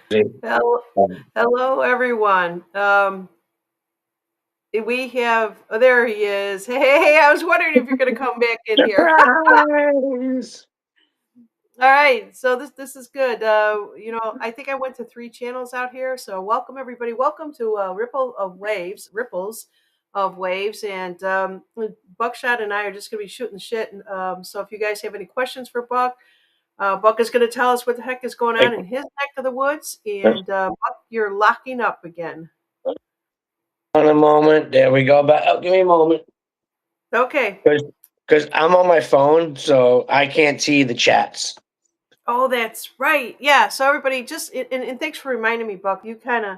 Hello, hello everyone. We have, oh, there he is. Hey, I was wondering if you're going to come back in here. Surprise! All right, so this is good. I think I went to three channels out here. So welcome everybody. Welcome to Ripples of Waves, and Buckshot and I are just going to be shooting the shit. And so if you guys have any questions for Buck, Buck is going to tell us what the heck is going on in his neck of the woods. And Buck, you're locking up again. On a moment. There we go. But give me a moment. Okay. Because I'm on my phone, so I can't see the chats. Oh, that's right. Yeah. So everybody, just and thanks for reminding me, Buck. You kind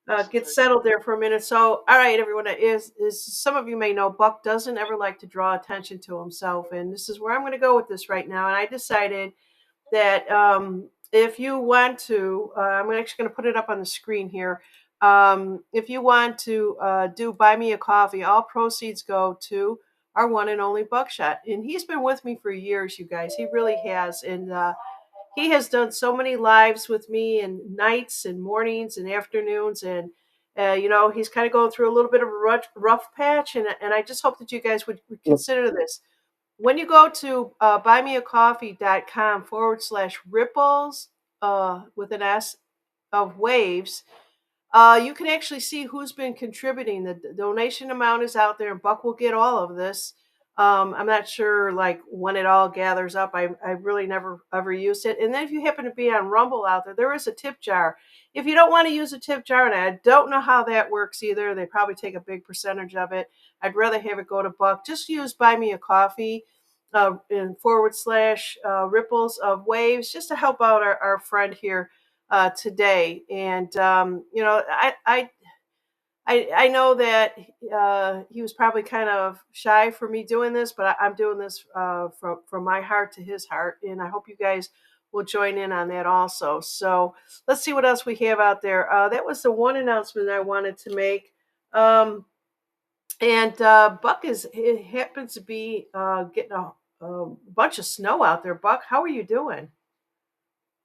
of get settled there for a minute. So, all right, everyone, is some of you may know Buck doesn't ever like to draw attention to himself, and this is where I'm going to go with this right now. And I decided that if you want to, I'm actually going to put it up on the screen here. If you want to do buy me a coffee, all proceeds go to our one and only Buckshot, and he's been with me for years, you guys. He really has, and he has done so many lives with me, and nights and mornings and afternoons, and he's kind of going through a little bit of a rough patch, and I just hope that you guys would consider this. When you go to buymeacoffee.com/ripples with an S of waves, you can actually see who's been contributing. The donation amount is out there, and Buck will get all of this. I'm not sure like when it all gathers up. I really never ever used it. And then if you happen to be on Rumble out there, there is a tip jar. If you don't want to use a tip jar, and I don't know how that works either, they probably take a big percentage of it. I'd rather have it go to Buck. Just use Buy Me a Coffee in /ripples of waves, just to help out our friend here today. And I know that he was probably kind of shy for me doing this, but I'm doing this from my heart to his heart, and I hope you guys will join in on that also. So let's see what else we have out there. That was the one announcement I wanted to make. And Buck is it happens to be getting a bunch of snow out there. Buck, how are you doing?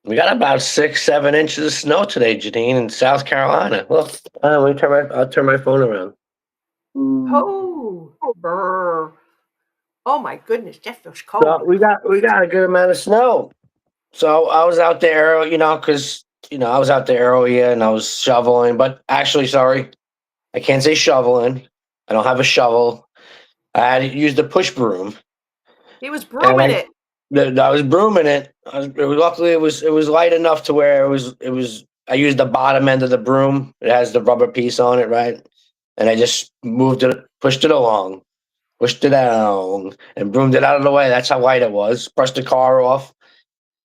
We got about 6, 7 inches of snow today, Janine, in South Carolina. Well, I'll turn my phone around. Oh, brr. Oh my goodness, that feels So cold. we got a good amount of snow. So I was out there, because I was out there earlier and I was shoveling. But actually, sorry, I can't say shoveling. I don't have a shovel. I had used a push broom, He was and brewing it. I was brooming it. Luckily, it was light enough to where it was. I used the bottom end of the broom. It has the rubber piece on it, right? And I just moved it, pushed it along, and broomed it out of the way. That's how light it was. Brushed the car off.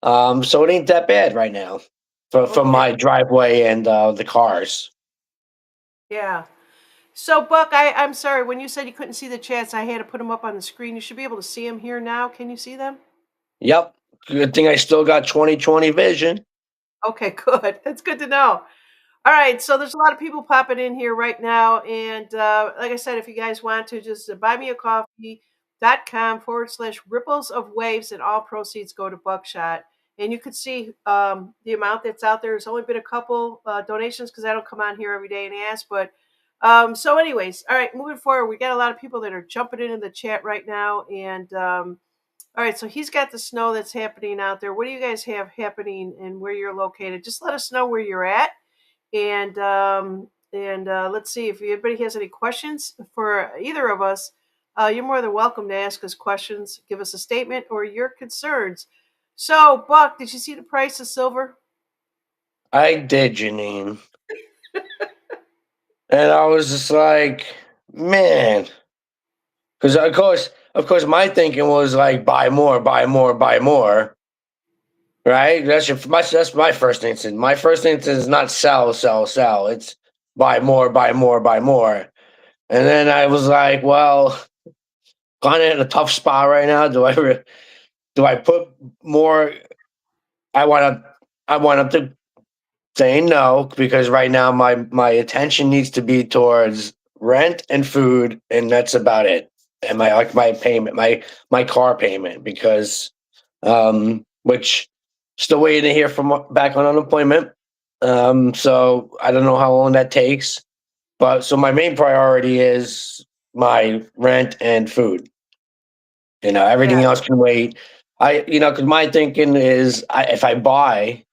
So it ain't that bad right now for Okay. my driveway and the cars. Yeah. So Buck, I'm sorry, when you said you couldn't see the chats, I had to put them up on the screen. You should be able to see them here now. Can you see them? Yep. Good thing I still got 20/20 vision. Okay, good. That's good to know. All right, so there's a lot of people popping in here right now, and like I said, if you guys want to, just buymeacoffee.com/ripples of waves, and all proceeds go to Buckshot. And you could see the amount that's out there. There's only been a couple donations because I don't come on here every day and ask. But so, anyways, all right, moving forward, we got a lot of people that are jumping into the chat right now, and all right, so he's got the snow that's happening out there. What do you guys have happening and where you're located? Just let us know where you're at, and let's see if anybody has any questions for either of us. You're more than welcome to ask us questions, give us a statement, or your concerns. So, Buck, did you see the price of silver? I did, Janine. And I was just like, man. Because of course, my thinking was like, buy more, buy more, buy more. Right? That's my first instinct. My first instinct is not sell, sell, sell. It's buy more, buy more, buy more. And then I was like, well, kind of in a tough spot right now. Do I put more? I want to. I want to say no because right now my attention needs to be towards rent and food, and that's about it. And my payment, my car payment, because which still waiting to hear from back on unemployment. So I don't know how long that takes. But so my main priority is my rent and food. Everything Yeah. else can wait. Because my thinking is, if I buy,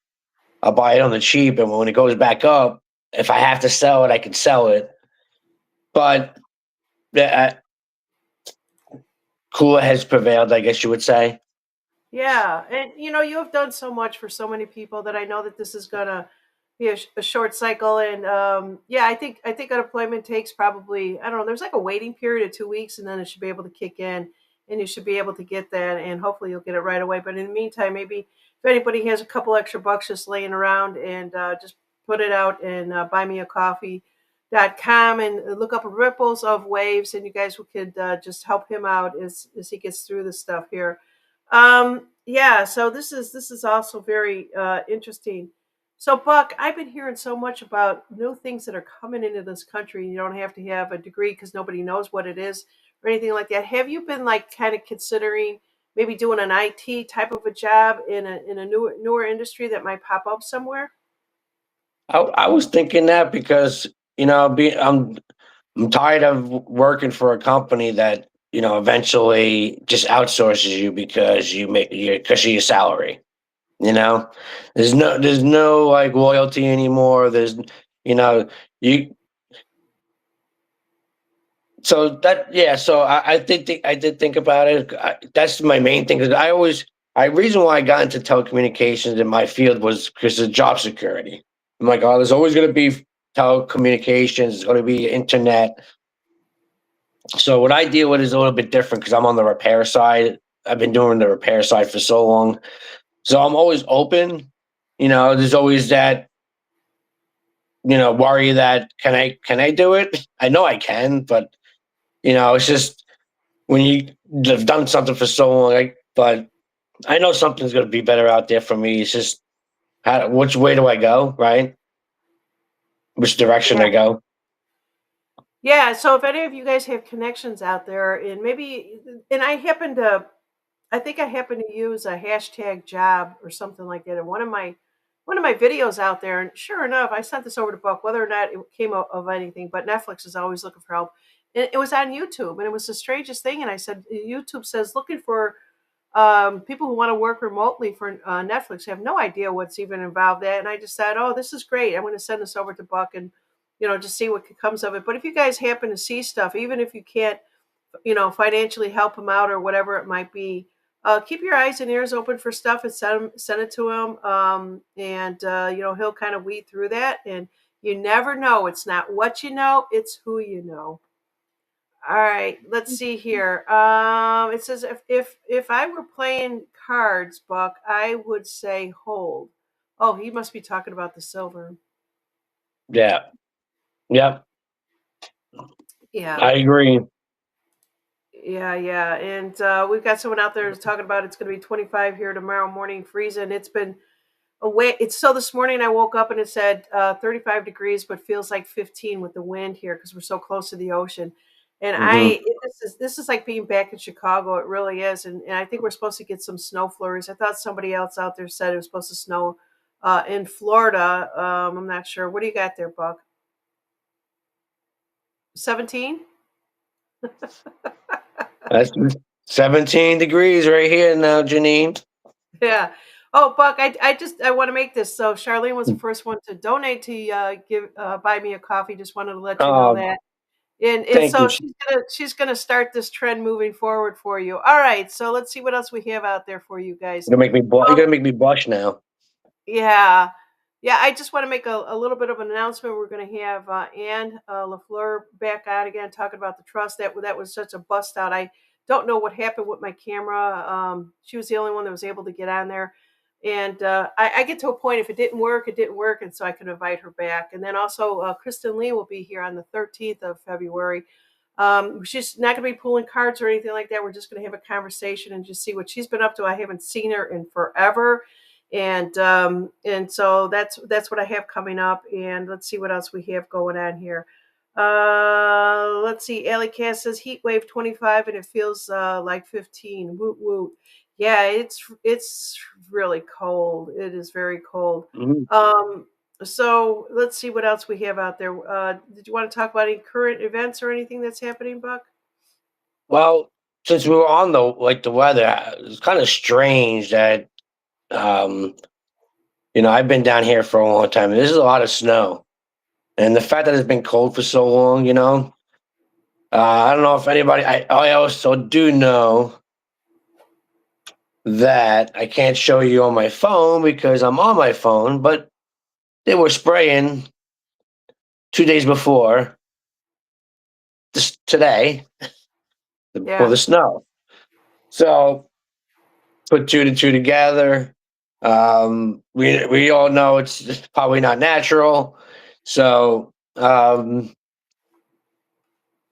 I'll buy it on the cheap, and when it goes back up, if I have to sell it, I can sell it. But uh, cooler heads prevailed, I guess you would say. Yeah, and you have done so much for so many people that I know that this is gonna be a short cycle. And yeah, I think unemployment takes probably, I don't know. There's like a waiting period of 2 weeks, and then it should be able to kick in, and you should be able to get that, and hopefully you'll get it right away. But in the meantime, maybe if anybody has a couple extra bucks just laying around, and just put it out and buymeacoffee.com and look up ripples of waves, and you guys could just help him out as he gets through this stuff here. Yeah, so this is also very interesting. So Buck, I've been hearing so much about new things that are coming into this country. You don't have to have a degree because nobody knows what it is or anything like that. Have you been like kind of considering maybe doing an IT type of a job in a newer industry that might pop up somewhere? I was thinking that because I'm tired of working for a company that eventually just outsources you because because of your salary. You know, there's no like loyalty anymore. You know you so that yeah. So I did think about it. That's my main thing because I reason why I got into telecommunications in my field was because of job security. I'm like, oh, there's always going to be telecommunications. There's going to be internet. So what I deal with is a little bit different because I'm on the repair side. I've been doing the repair side for so long, so I'm always open. There's always that worry that can I do it? I know I can, but it's just when you've done something for so long. But I know something's going to be better out there for me. It's just which way do I go, right? Which direction I go. Yeah, so if any of you guys have connections out there, and maybe, and I think I happen to use a hashtag job or something like that in one of my videos out there, and sure enough, I sent this over to Buck, whether or not it came of anything. But Netflix is always looking for help. And it was on YouTube, and it was the strangest thing. And I said, YouTube says looking for people who want to work remotely for Netflix. I have no idea what's even involved that, and I just said, "Oh, this is great. I'm going to send this over to Buck and just see what comes of it." But if you guys happen to see stuff, even if you can't, financially help him out or whatever it might be, keep your eyes and ears open for stuff and send it to him, and he'll kind of weed through that. And you never know. It's not what you know; it's who you know. All right, let's see here. It says if I were playing cards, Buck, I would say hold. Oh, he must be talking about the silver. Yeah. Yep. Yeah, I agree. yeah. And we've got someone out there who's talking about it's going to be 25 here tomorrow morning, freezing. It's been away. It's so this morning I woke up and it said 35 degrees, but feels like 15 with the wind here because we're so close to the ocean. And Hmm. this is like being back in Chicago. It really is. And I think we're supposed to get some snow flurries. I thought somebody else out there said it was supposed to snow in Florida. I'm not sure. What do you got there, Buck? 17? That's 17 degrees right here now, Janine. Yeah. Oh, Buck, I want to make this. So Charlene was the first one to donate to give buy me a coffee. Just wanted to let you know Oh, that. And thank you. so she's gonna start this trend moving forward for you. All right, so let's see what else we have out there for you guys. You're Um, gonna make me blush now. yeah, yeah. I just want to make a little bit of an announcement. We're going to have Anne Lafleur back on again, talking about the trust. That was such a bust out. I don't know what happened with my camera. She was the only one that was able to get on there, and I get to a point if it didn't work, it didn't work, and so I can invite her back. And then also Kristen Lee will be here on the 13th of February. She's not going to be pulling cards or anything like that. We're just going to have a conversation and just see what she's been up to. I haven't seen her in forever, and so that's what I have coming up. And let's see what else we have going on here. Let's see. Allie Cass says heat wave 25 and it feels like 15. Woot woot. Yeah, it's really cold. It is very cold. Mhm. Um, So let's see what else we have out there. Did you want to talk about any current events or anything that's happening, Buck? Well, since we were on the weather, it's kind of strange that um, I've been down here for a long time, and this is a lot of snow, and the fact that it's been cold for so long, I don't know if anybody. I also do know that I can't show you on my phone because I'm on my phone, but they were spraying 2 days before this today for Yeah, the snow. So put two to two together. We all know it's probably not natural. So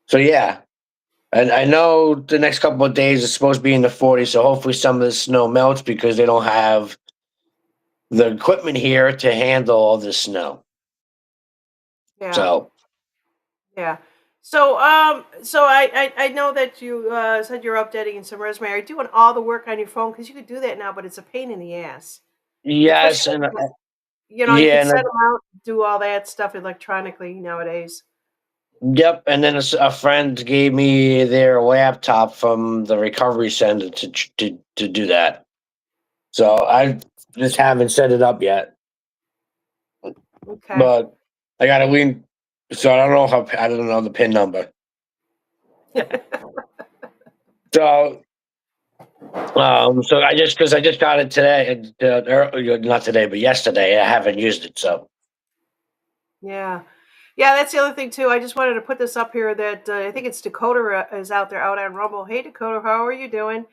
so yeah, and I know the next couple of days is supposed to be in the 40s. So hopefully some of the snow melts because they don't have the equipment here to handle all this snow. yeah, So yeah. So I know that you said you're updating some resume. Are you doing all the work on your phone? Because you could do that now, but it's a pain in the ass. yes, Especially, and you yeah, could and set them out, do all that stuff electronically nowadays. yep, and then a friend gave me their laptop from the recovery center to do that. So I just haven't set it up yet, Okay. but I gotta lean. So I don't know the pin number. So so because I just got it today, not today, but yesterday. I haven't used it, so Yeah. Yeah, that's the other thing too. I just wanted to put this up here that I think it's Dakota is out there out on Rumble. Hey Dakota, how are you doing?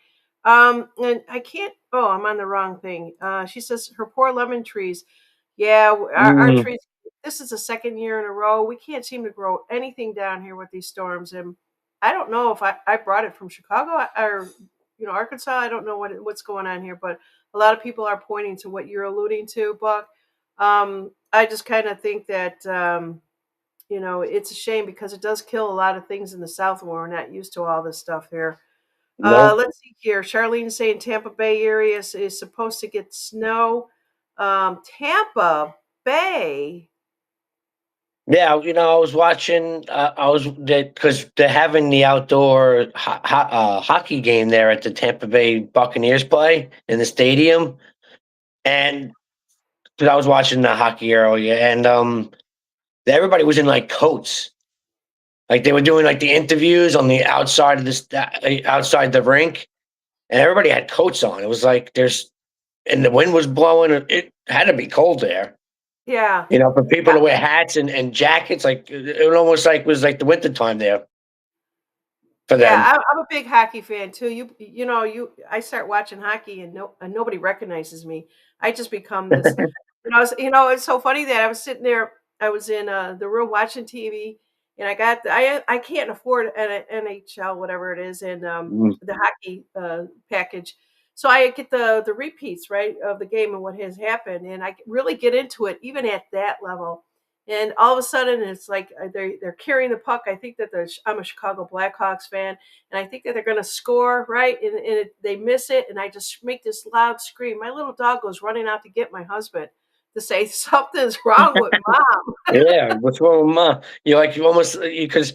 And I can't. Oh, I'm on the wrong thing. She says her poor lemon trees. Yeah, our mm, trees. This is the second year in a row. We can't seem to grow anything down here with these storms, and I don't know if I brought it from Chicago or Arkansas. I don't know what's going on here, but a lot of people are pointing to what you're alluding to, Buck. I just kind of think that it's a shame because it does kill a lot of things in the South when we're not used to all this stuff here. no. Let's see here. Charlene is saying Tampa Bay area is supposed to get snow. Tampa Bay. Yeah, I was watching. I was because they're having the outdoor hockey game there at the Tampa Bay Buccaneers play in the stadium, and 'cause I was watching the hockey earlier, and everybody was in like coats, like they were doing like the interviews on the outside of outside the rink, and everybody had coats on. It was like and the wind was blowing. It had to be cold there. Yeah. For people Yeah. to wear hats and jackets, like it almost like was like the winter time there for Yeah, them. I'm a big hockey fan too. I start watching hockey and nobody recognizes me. I just become this. It's so funny that I was sitting there. I was in the room watching TV, and I can't afford an NHL whatever it is and Mm. the hockey package. So I get the repeats right of the game and what has happened, and I really get into it even at that level. And all of a sudden, it's like they're carrying the puck. I think that I'm a Chicago Blackhawks fan, and I think that they're going to score right, and they miss it, and I just make this loud scream. My little dog goes running out to get my husband to say something's wrong with mom. Yeah, what's wrong with mom? You almost because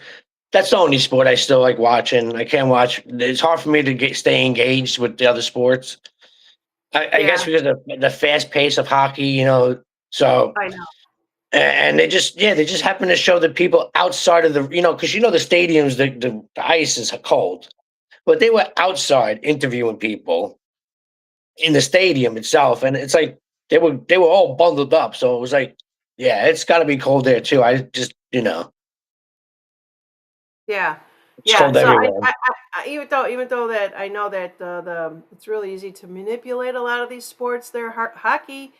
that's the only sport I still like watching. I can't watch. It's hard for me to stay engaged with the other sports. I guess Yeah, because of the fast pace of hockey, So I know. and they just happen to show the people outside of because the stadiums, the ice is cold, but they were outside interviewing people in the stadium itself, and it's like they were all bundled up. So it was like, yeah, it's got to be cold there too. I just Yeah, it's yeah. cold So everywhere. even though that I know that the it's really easy to manipulate a lot of these sports. There, hockey.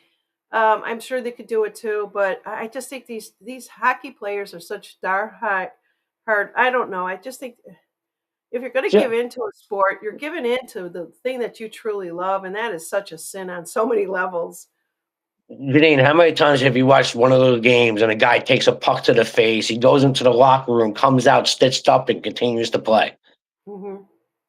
I'm sure they could do it too, but I just think these hockey players are such hard. I don't know. I just think if you're going to Yeah. give into a sport, you're giving into the thing that you truly love, and that is such a sin on so many levels. Janine, how many times have you watched one of those games and a guy takes a puck to the face, he goes into the locker room, comes out stitched up, and continues to play? Hmm.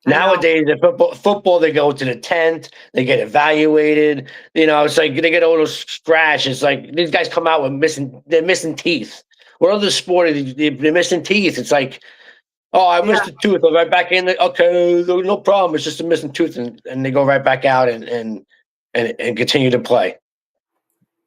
I know. Nowadays, the football, they go to the tent, they get evaluated. It's like they get a little scratch. It's like these guys come out with they're missing teeth. What other sport they're missing teeth? It's like, oh, I Yeah, missed a tooth. I'll right back in. Okay, no problem. It's just a missing tooth, and they go right back out and continue to play.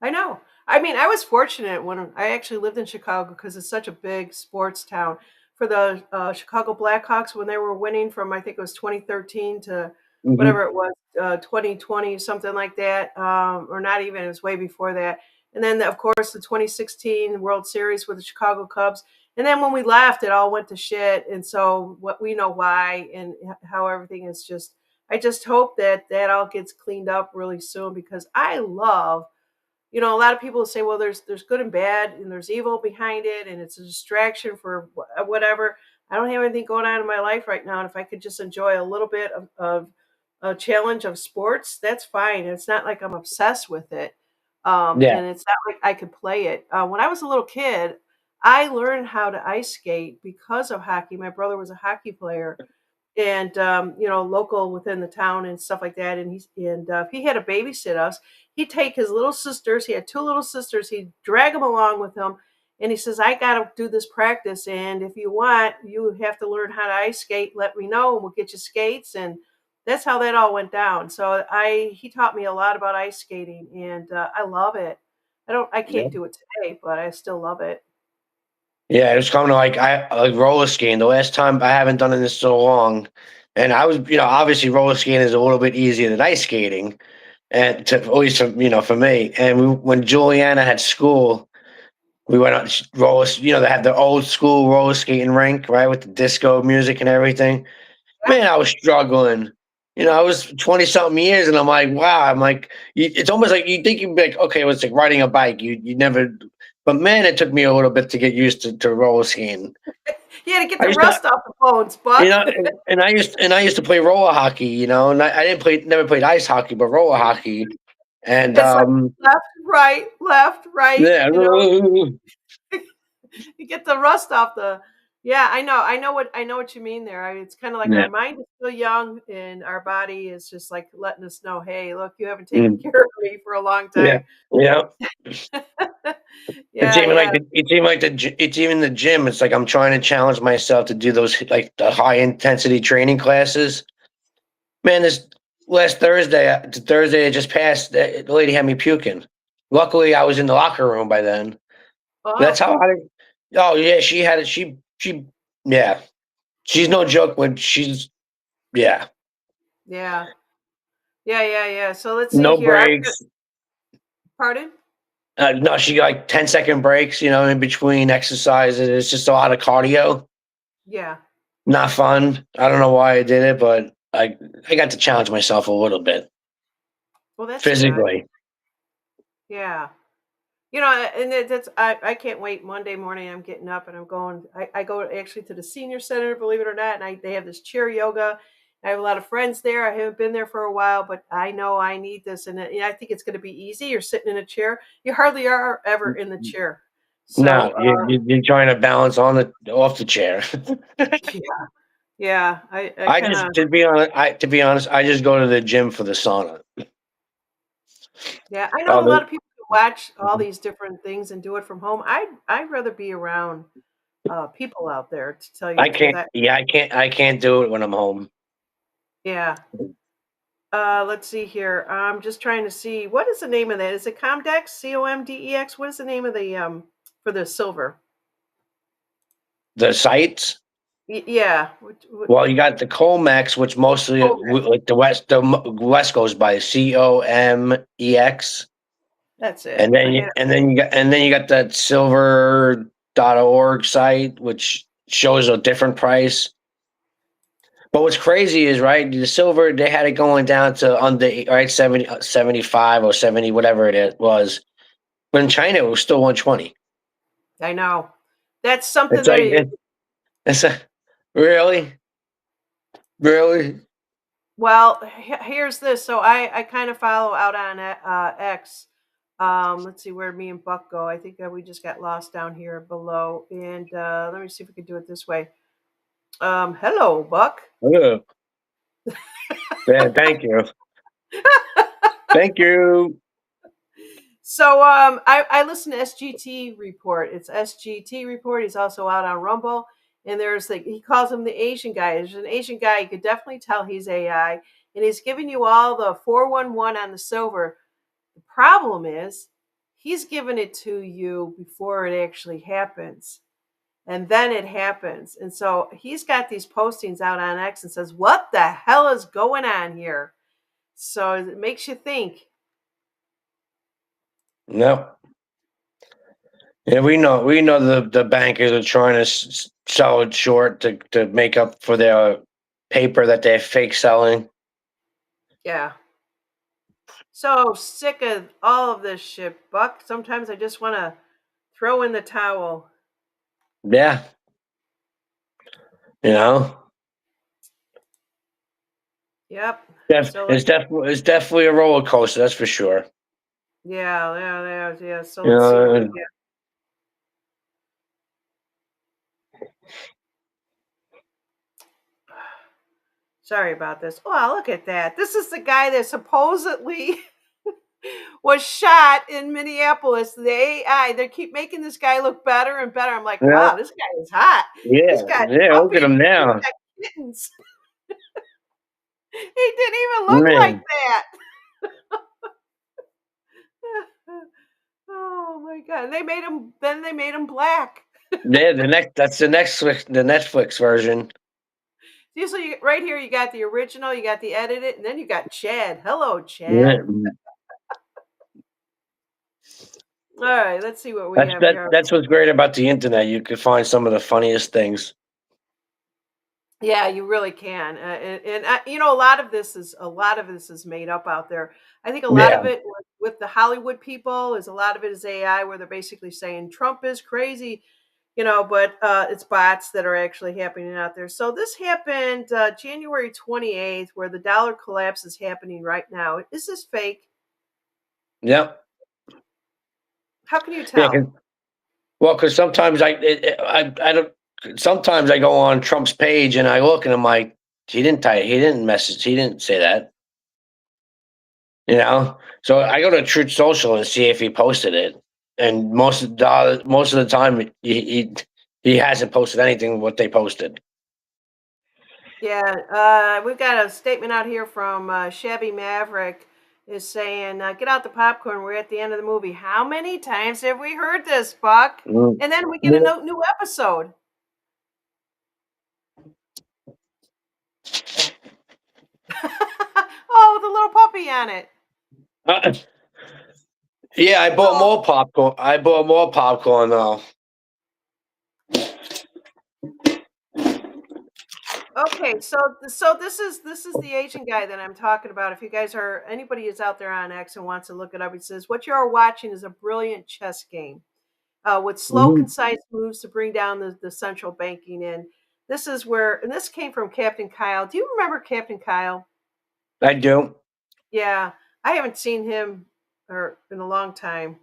I know. I mean, I was fortunate when I actually lived in Chicago because it's such a big sports town. For the Chicago Blackhawks, when they were winning from, I think it was 2013 to Hmm. whatever it was, 2020, something like that, or not even, it was way before that. And then, of course, the 2016 World Series with the Chicago Cubs. And then when we left, it all went to shit. And so, what we know why and how everything is just, I just hope that that all gets cleaned up really soon because I love, a lot of people say, well, there's good and bad, and there's evil behind it, and it's a distraction for whatever. I don't have anything going on in my life right now, and if I could just enjoy a little bit of a challenge of sports, that's fine. It's not like I'm obsessed with it, Yeah, and it's not like I could play it. When I was a little kid, I learned how to ice skate because of hockey. My brother was a hockey player, and local within the town and stuff like that. And if he had to babysit us, he'd take his little sisters. He had two little sisters. He'd drag them along with him, and he says, "I got to do this practice, and if you want, you have to learn how to ice skate. Let me know, and we'll get you skates." And that's how that all went down. So he taught me a lot about ice skating, and I love it. I yeah, can't do it today, but I still love it. yeah. It's kind of like I like roller skating. The last time I haven't done it in so long, and I was, obviously roller skating is a little bit easier than ice skating, and at least for me. And when Juliana had school, we went on roller. They have the old school roller skating rink, right, with the disco music and everything. Yeah. Man, I was struggling. I was 20 something years, and I'm like, wow. I'm like, it's almost like you think you'd be like, okay, well, it's like riding a bike. You never, but man, it took me a little bit to get used to roller skating. Yeah, to get I the used to, rust off the bones, Buck. and I used to play roller hockey. And I didn't never played ice hockey, but roller hockey, and It's like left, right, yeah, you get the rust off the. Yeah, I know what you mean there. It's kind of like our yeah, mind is still young and our body is just like letting us know, "Hey, look, you haven't taken mm, care of me for a long yeah, time." yeah. It's Yeah, even like yeah. it's even the gym. It's like I'm trying to challenge myself to do those like the high intensity training classes. Man, this last Thursday it just passed. The lady had me puking. Luckily, I was in the locker room by then. That's Oh, how I. Oh yeah, she had it. She yeah. She's no joke when she's yeah. yeah. Yeah, yeah, yeah. So let's see No here. breaks. Pardon? No, she got like 10-second breaks. In between exercises. It's just a lot of cardio. Yeah. Not fun. I don't know why I did it, but I got to challenge myself a little bit Well, that's good. physically. Yeah. And that's I can't wait. Monday morning, I'm getting up and I'm going. I go actually to the senior center, believe it or not, and they have this chair yoga. I have a lot of friends there. I haven't been there for a while, but I know I need this, and I think it's going to be easy. You're sitting in a chair. You hardly are ever in the chair. No, So you're trying to balance on the off the chair. yeah, yeah. I I kind of just to be honest, I just go to the gym for the sauna. yeah. I know a Oh, lot of people who watch all these different things and do it from home. I'd rather be around people out there. To tell you I the truth, can't. Yeah, I can't do it when I'm home. yeah. Let's see here. I'm just trying to see what is the name of that. Is it Comdex? COMDEX? What is the name of the for the silver? The sites. Yeah. Well, you got the Comex, which mostly Comex. like the West goes by COMEX, That's it. and then I you, had and then you got that silver.org site, which shows a different price. But what's crazy is, right, the silver, they had it going down to under, right, 70, 75 or 70, whatever was. But in China, it was still 120. I know. That's It's something like, they it's a, really? Really? well, here's this. So I kind of follow out on X. Let's see where me and Buck go. I think we just got lost down here below. And let me see if we can do it this way. Hello, Buck. Ugh. Yeah, thank you. Thank you. So I listen to SGT Report. It's SGT Report. He's also out on Rumble. And he calls him the Asian guy. There's an Asian guy. You could definitely tell he's AI. And he's giving you all the 411 on the silver. The problem is he's giving it to you before it actually happens. And then it happens. And so he's got these postings out on X and says, what the hell is going on here? So it makes you think. No. Yeah, we know the bankers are trying to sell it short to make up for their paper that they're fake selling. Yeah. So sick of all of this shit, Buck. Sometimes I just want to throw in the towel. Yeah, you know, Yep. So it's definitely a roller coaster. That's for sure. yeah. So You let's see what we know, get. Sorry about this. Oh, look at that. This is the guy that supposedly was shot in Minneapolis. The AI, they keep making this guy look better and better. I'm like, yeah, wow, this guy is hot. He's yeah, got yeah. Look at puppies. him He's now, got kittens. He didn't even look like man. that. Oh my god! And they made him black. Yeah, that's the Netflix version. Usually, right here, you got the original, you got the edited, and then you got Chad. Hello, Yeah. Chad. All right, let's see what we That's have that. here. That's what's great about the internet. You can find some of the funniest things. Yeah, you really can, and a lot of this is made up out there. I think a lot Yeah, of it with the Hollywood people is a lot of it is AI, where they're basically saying Trump is crazy, but it's bots that are actually happening out there. So this happened January 28th, where the dollar collapse is happening right now. Is this fake? yeah, How can you yeah. tell? Well, because sometimes I don't. Sometimes I go on Trump's page and I look and I'm like, he didn't message, he didn't say that, you know. So I go to Truth Social and see if he posted it, and most of the time he hasn't posted anything what they posted. Yeah, we've got a statement out here from Shabby Maverick is saying, "Get out the popcorn. We're at the end of the movie." How many times have we heard this, Buck? Mm. And then we get a Yeah. new episode. Oh, the little puppy on it. Uh, yeah, I bought Oh, more popcorn. I bought more popcorn though. okay. So this is the Asian guy that I'm talking about. If you guys are anybody is out there on X and wants to look it up, it says what you are watching is a brilliant chess game. With slow, Mhm. concise moves to bring down the central banking. And this is where, and this came from Captain Kyle. Do you remember Captain Kyle? I do. Yeah, I haven't seen him in a long time,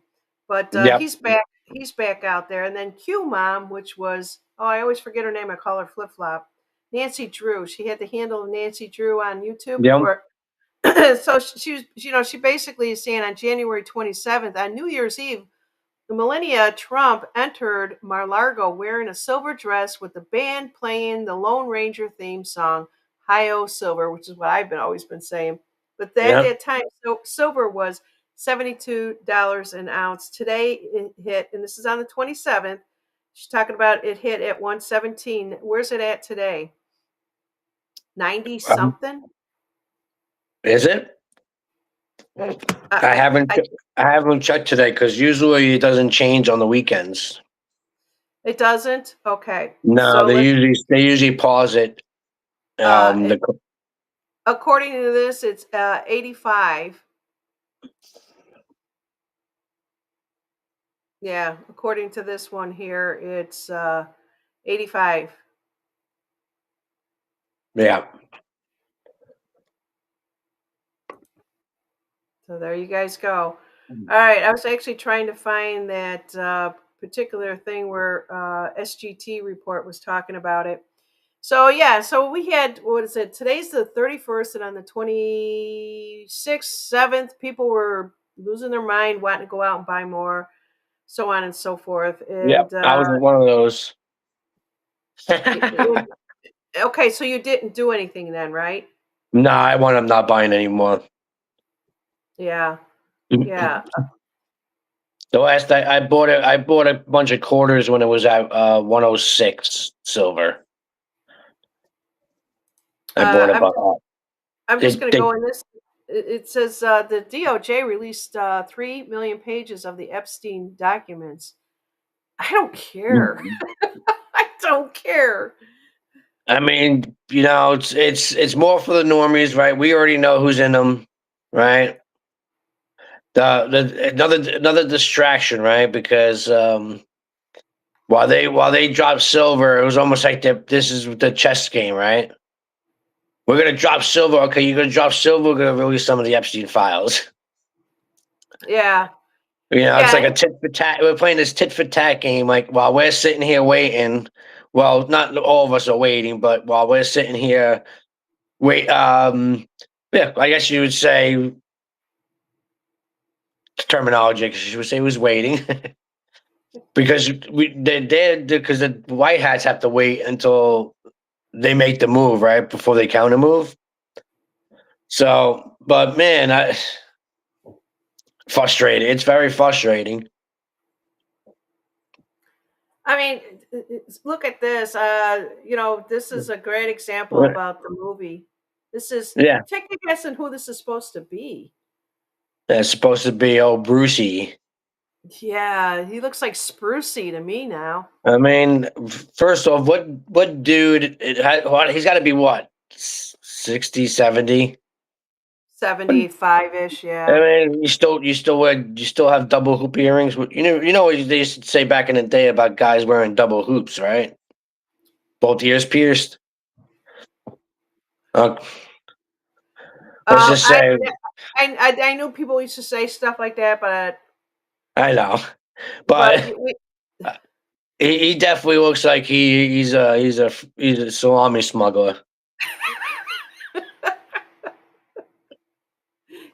but Yep. he's back. He's back out there. And then Q Mom, which was I always forget her name. I call her Flip Flop. Nancy Drew. She had the handle of Nancy Drew on YouTube Yep. before. So she was, she basically is saying on January 27th, on New Year's Eve, the millennia, Trump entered Mar-Largo wearing a silver dress with the band playing the Lone Ranger theme song, Hi-O Silver, which is what I've always been saying. But at Yep. that time, silver was $72 an ounce. Today it hit, and this is on the 27th. She's talking about it hit at 117. Where's it at today? 90 Um, something? is it? I I, haven't. I, I haven't checked today because usually it doesn't change on the weekends. it doesn't? Okay. No, So they usually pause it. uh, Um, it, the according to this, it's 85. Yeah, according to this one here, it's 85. yeah. So there you guys go. All right, I was actually trying to find that particular thing where SGT report was talking about it. So yeah, so we had, what is it? Today's the 31st, and on the 26th, 7th, people were losing their mind, wanting to go out and buy more, so on and so forth. Yep, And I was one of those. and- okay, so you didn't do anything then, right? No, I wound up not buying anymore. Yeah, yeah. The last I bought a bunch of quarters when it was at 106 silver. I bought I'm about I'm just going to they go in this. It says the DOJ released 3 million pages of the Epstein documents. I don't care. I don't care. I mean, it's more for the normies, right? We already know who's in them, right? The another distraction, right? Because while they dropped silver, it was almost like this is the chess game, right? We're gonna drop silver. Okay, you're gonna drop silver. We're gonna release some of the Epstein files. Yeah, It's yeah, like a tit for tat. We're playing this tit for tat game. Like while we're sitting here waiting, well, not all of us are waiting, but while we're sitting here, wait. Yeah, I guess you would say terminology because you would say who's waiting because they did because the white hats have to wait until they make the move right before they counter move. So, but man, frustrated. It's very frustrating. I mean, look at this. This is a great example Right. about the movie. This is Yeah, take a guess on who this is supposed to be. it's supposed to be old Brucey. Yeah, he looks like Sprucey to me now. I mean, first off, what dude? He's got to be what 60, 70. 75 ish. I Yeah. mean, you still have double hoop earrings. You know what they used to say back in the day about guys wearing double hoops, right? Both ears pierced. Uh, let's Um, just I, say, I knew people used to say stuff like that, I know, but but uh, he definitely looks like he's a salami smuggler.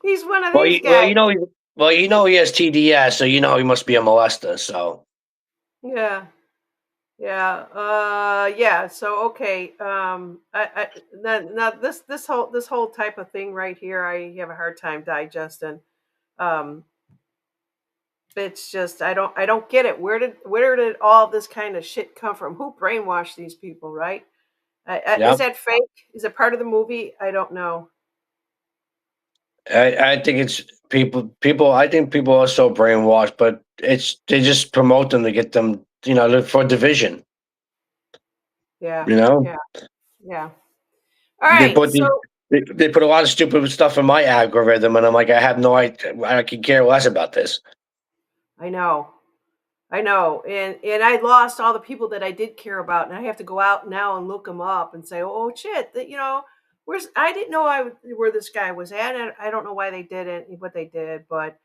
he's one of Well, these you, well, guys. you know, he, well, he has TDS, so he must be a molester. So, Yeah. Yeah. Yeah. So okay. Now this whole type of thing right here, I have a hard time digesting. Um, it's just I don't get it. Where did all this kind of shit come from? Who brainwashed these people? Right? Is yeah, that fake? Is it part of the movie? I don't know. I think it's people. People, I think people are so brainwashed, but they just promote them to get them, for division. Yeah. You know, Yeah. Yeah. All they right. put So these. They put a lot of stupid stuff in my algorithm, and I'm like, I have no idea. I could care less about this. I know. I know, and I lost all the people that I did care about, and I have to go out now and look them up and say, "Oh shit, that where's I didn't know where this guy was at. And I don't know why they did it, what they did, but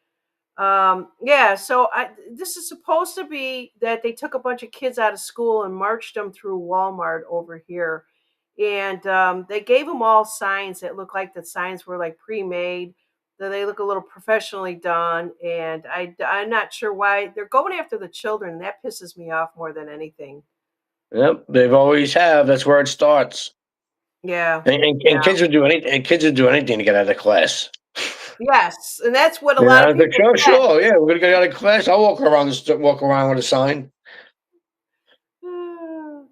yeah. So this is supposed to be that they took a bunch of kids out of school and marched them through Walmart over here, and they gave them all signs that look like the signs were like pre-made, that they look a little professionally done, and I'm not sure why they're going after the children. That pisses me off more than anything. Yep, they've always have. That's where it starts. Yeah, And yeah, kids would do anything. And kids would do anything to get out of class. yes, and that's what a lot of It's like people sure, said. sure, yeah, we're gonna get out of class. I'll walk around with a sign. All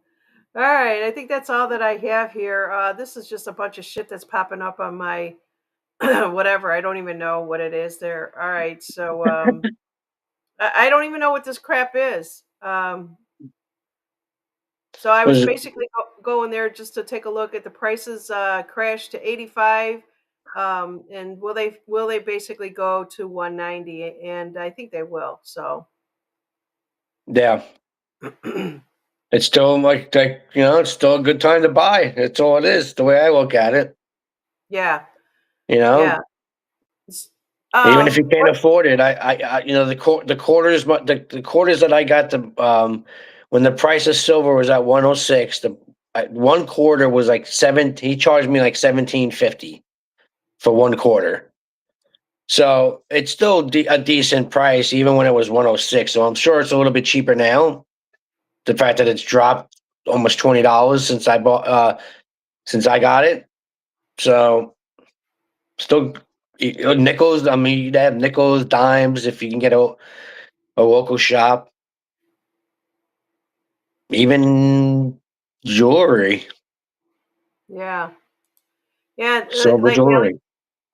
right, I think that's all that I have here. This is just a bunch of shit that's popping up on my whatever. I don't even know what it is there. All right, so I don't even know what this crap is. So I was Was basically going there just to take a look at the prices. Crashed to 85, and will they basically go to 190? And I think they will. So yeah. It's still it's still a good time to buy. That's all it is. The way I look at it, yeah, you yeah. know. S- Even if you can't what? afford it, the quarters, the quarters that I got when the price of silver was at 106, one quarter was like seven. He charged me like 17.50 for one quarter. So it's still a decent price, even when it was 106. So I'm sure it's a little bit cheaper now. The fact that it's dropped almost $20 since I got it. So still nickels. I mean, you'd have nickels, dimes if you can get a local shop, even jewelry, Yeah. Yeah, silver like jewelry.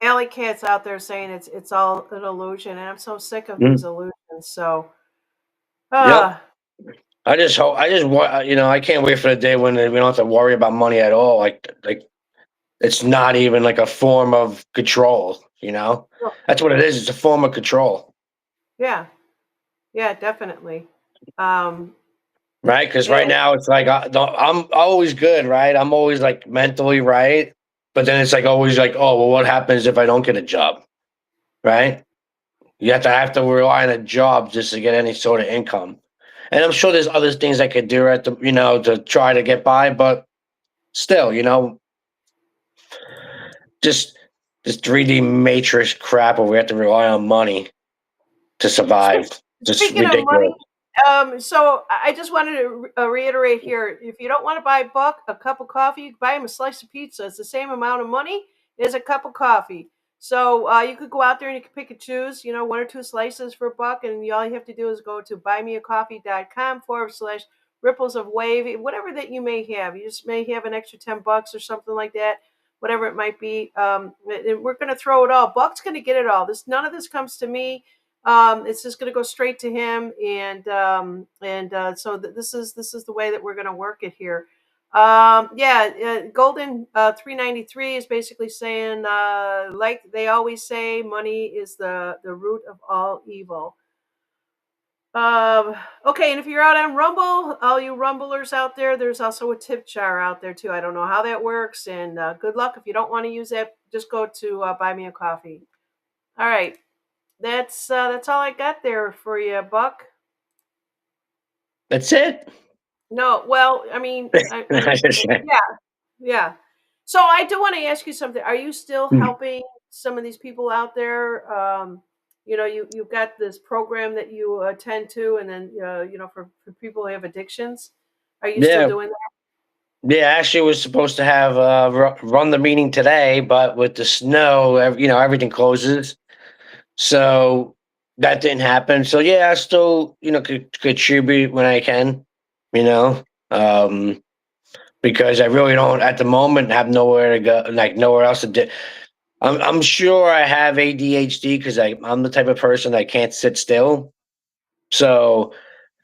Alley Cat's out there saying it's all an illusion, and I'm so sick of these Mm, illusions. So, yep. uh, I just hope. I just want. I can't wait for the day when we don't have to worry about money at all. Like it's not even like a form of control. well, That's what it is. It's a form of control, yeah, yeah, definitely. Um, right? Because and right now it's like I'm always good, right? I'm always like mentally right, but then it's like always like, oh well, what happens if I don't get a job, right? You have to rely on a job just to get any sort of income. And I'm sure there's other things I could do to try to get by, but still, just this 3D matrix crap where we have to rely on money to survive. Just speaking of ridiculous. money, so I just wanted to reiterate here: if you don't want to buy Buck a cup of coffee, you can buy him a slice of pizza. It's the same amount of money as a cup of coffee. So you could go out there and you can pick and choose, one or two slices for a buck, and all you have to do is go to buymeacoffee.com/ripples of wave, whatever that you may have. You just may have an extra $10 or something like that, whatever it might be. And we're going to throw it all. Buck's going to get it all. None of this comes to me. It's just going to go straight to him, and so this is the way that we're going to work it here. Yeah, Golden 393 is basically saying, like they always say, money is the root of all evil. Um, okay, and if you're out on Rumble, all you Rumblers out there, there's also a tip jar out there too. I don't know how that works, and good luck if you don't want to use that. Just go to Buy Me a Coffee. All right. That's all I got there for you, Buck. That's it. No, well, yeah, yeah. So I do want to ask you something. Are you still helping some of these people out there? You've got this program that you attend to, and then for people who have addictions. Are you still Yeah, doing that? yeah. Actually, was supposed to have run the meeting today, but with the snow, everything closes. So that didn't happen. So yeah, I still could contribute when I can. You know, um, because I really don't at the moment have nowhere to go, like nowhere else to do. I'm sure I have ADHD because I'm the type of person that can't sit still. So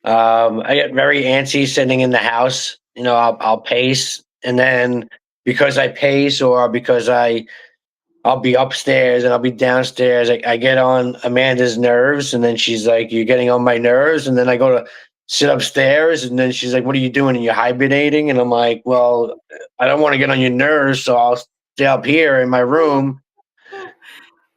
I get very antsy sitting in the house. I'll pace, and then because I pace or because I'll be upstairs and I'll be downstairs. I get on Amanda's nerves, and then she's like, "You're getting on my nerves." And then I go to sit upstairs, and then she's like, "What are you doing? Are you hibernating?" And I'm like, "Well, I don't want to get on your nerves, so I'll stay up here in my room."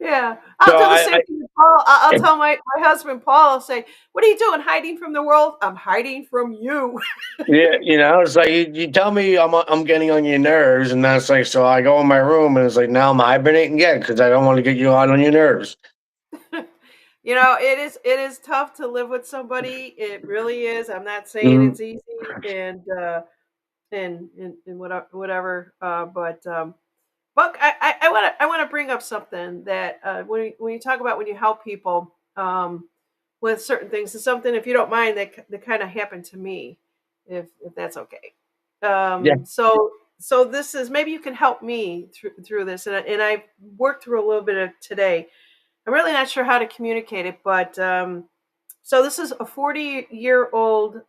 Yeah, So I'll do the same thing with Paul. I'll tell my husband Paul. I'll say, "What are you doing? Hiding from the world? I'm hiding from you." yeah, it's like you tell me I'm getting on your nerves, and that's like so I go in my room, and it's like now I'm hibernating again because I don't want to get you on your nerves. It is tough to live with somebody. It really is. I'm not saying Mhm. it's easy, and whatever. But Buck, I want to bring up something that when you talk about when you help people with certain things, it's something, if you don't mind, that kind of happened to me, if that's okay. Yeah, So this is, maybe you can help me through this, and I worked through a little bit of today. I'm really not sure how to communicate it, but so this is a 40-year-old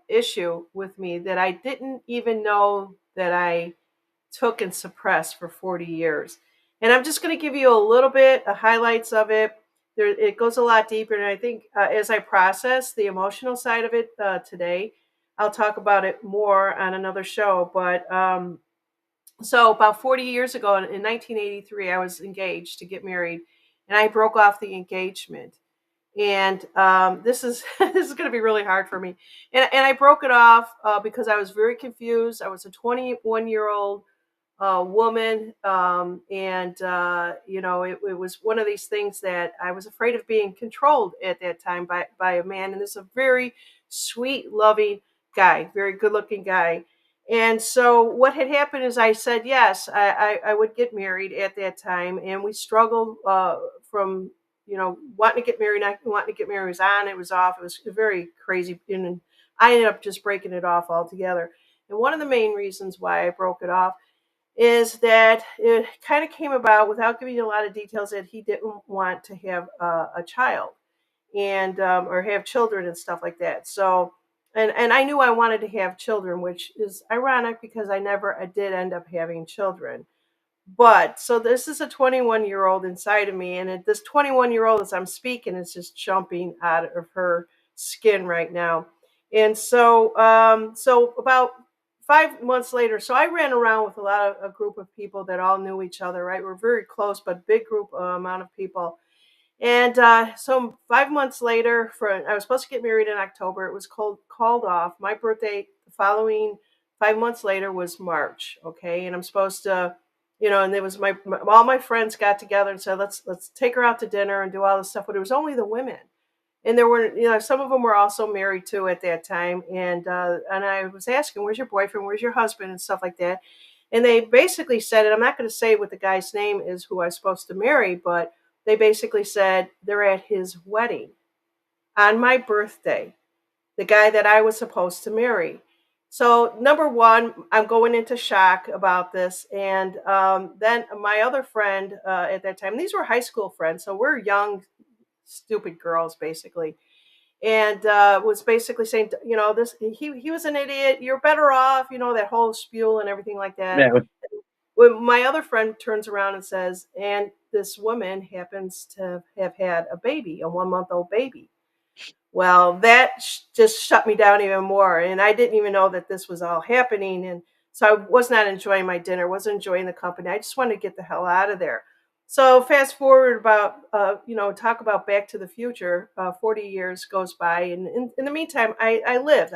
issue with me that I didn't even know that I took and suppressed for 40 years. And I'm just going to give you a little bit of highlights of it. It goes a lot deeper, and I think as I process the emotional side of it today, I'll talk about it more on another show. But so about 40 years ago, in 1983, I was engaged to get married, and I broke off the engagement. and this is this is going to be really hard for me. And I broke it off because I was very confused. I was a 21-year-old woman, and it was one of these things that I was afraid of being controlled at that time by a man, and this is a very sweet, loving guy, very good-looking guy. And so what had happened is I said yes, I would get married at that time, and we struggled from wanting to get married, not wanting to get married. It was on, it was off. It was very crazy, and I ended up just breaking it off altogether. And one of the main reasons why I broke it off is that it kind of came about, without giving you a lot of details, that he didn't want to have a child, and or have children and stuff like that. So, and I knew I wanted to have children, which is ironic because I did end up having children. But so this is a 21-year-old inside of me, and this 21-year-old, as I'm speaking, is just jumping out of her skin right now. And so, so about 5 months later, so I ran around with a group of people that all knew each other. Right, we're very close, but big group amount of people. And so 5 months later, I was supposed to get married in October. It was called off. My birthday the following 5 months later was March. Okay, and I'm supposed to, and it was all my friends got together and said let's take her out to dinner and do all this stuff. But it was only the women, and there were some of them were also married too at that time. And I was asking, where's your boyfriend, where's your husband, and stuff like that. And they basically said, and I'm not going to say what the guy's name is who I was supposed to marry, but they basically said they're at his wedding on my birthday, the guy that I was supposed to marry. So, number one, I'm going into shock about this. And then my other friend at that time, these were high school friends, so we're young, stupid girls, basically. And was basically saying, this he was an idiot. You're better off, that whole spiel and everything like that. Yeah. When my other friend turns around and says, and this woman happens to have had a baby, a 1 month old baby. Well, that just shut me down even more. And I didn't even know that this was all happening. And so I was not enjoying my dinner, wasn't enjoying the company. I just wanted to get the hell out of there. So fast forward about, talk about Back to the Future. 40 years goes by. And in the meantime, I lived.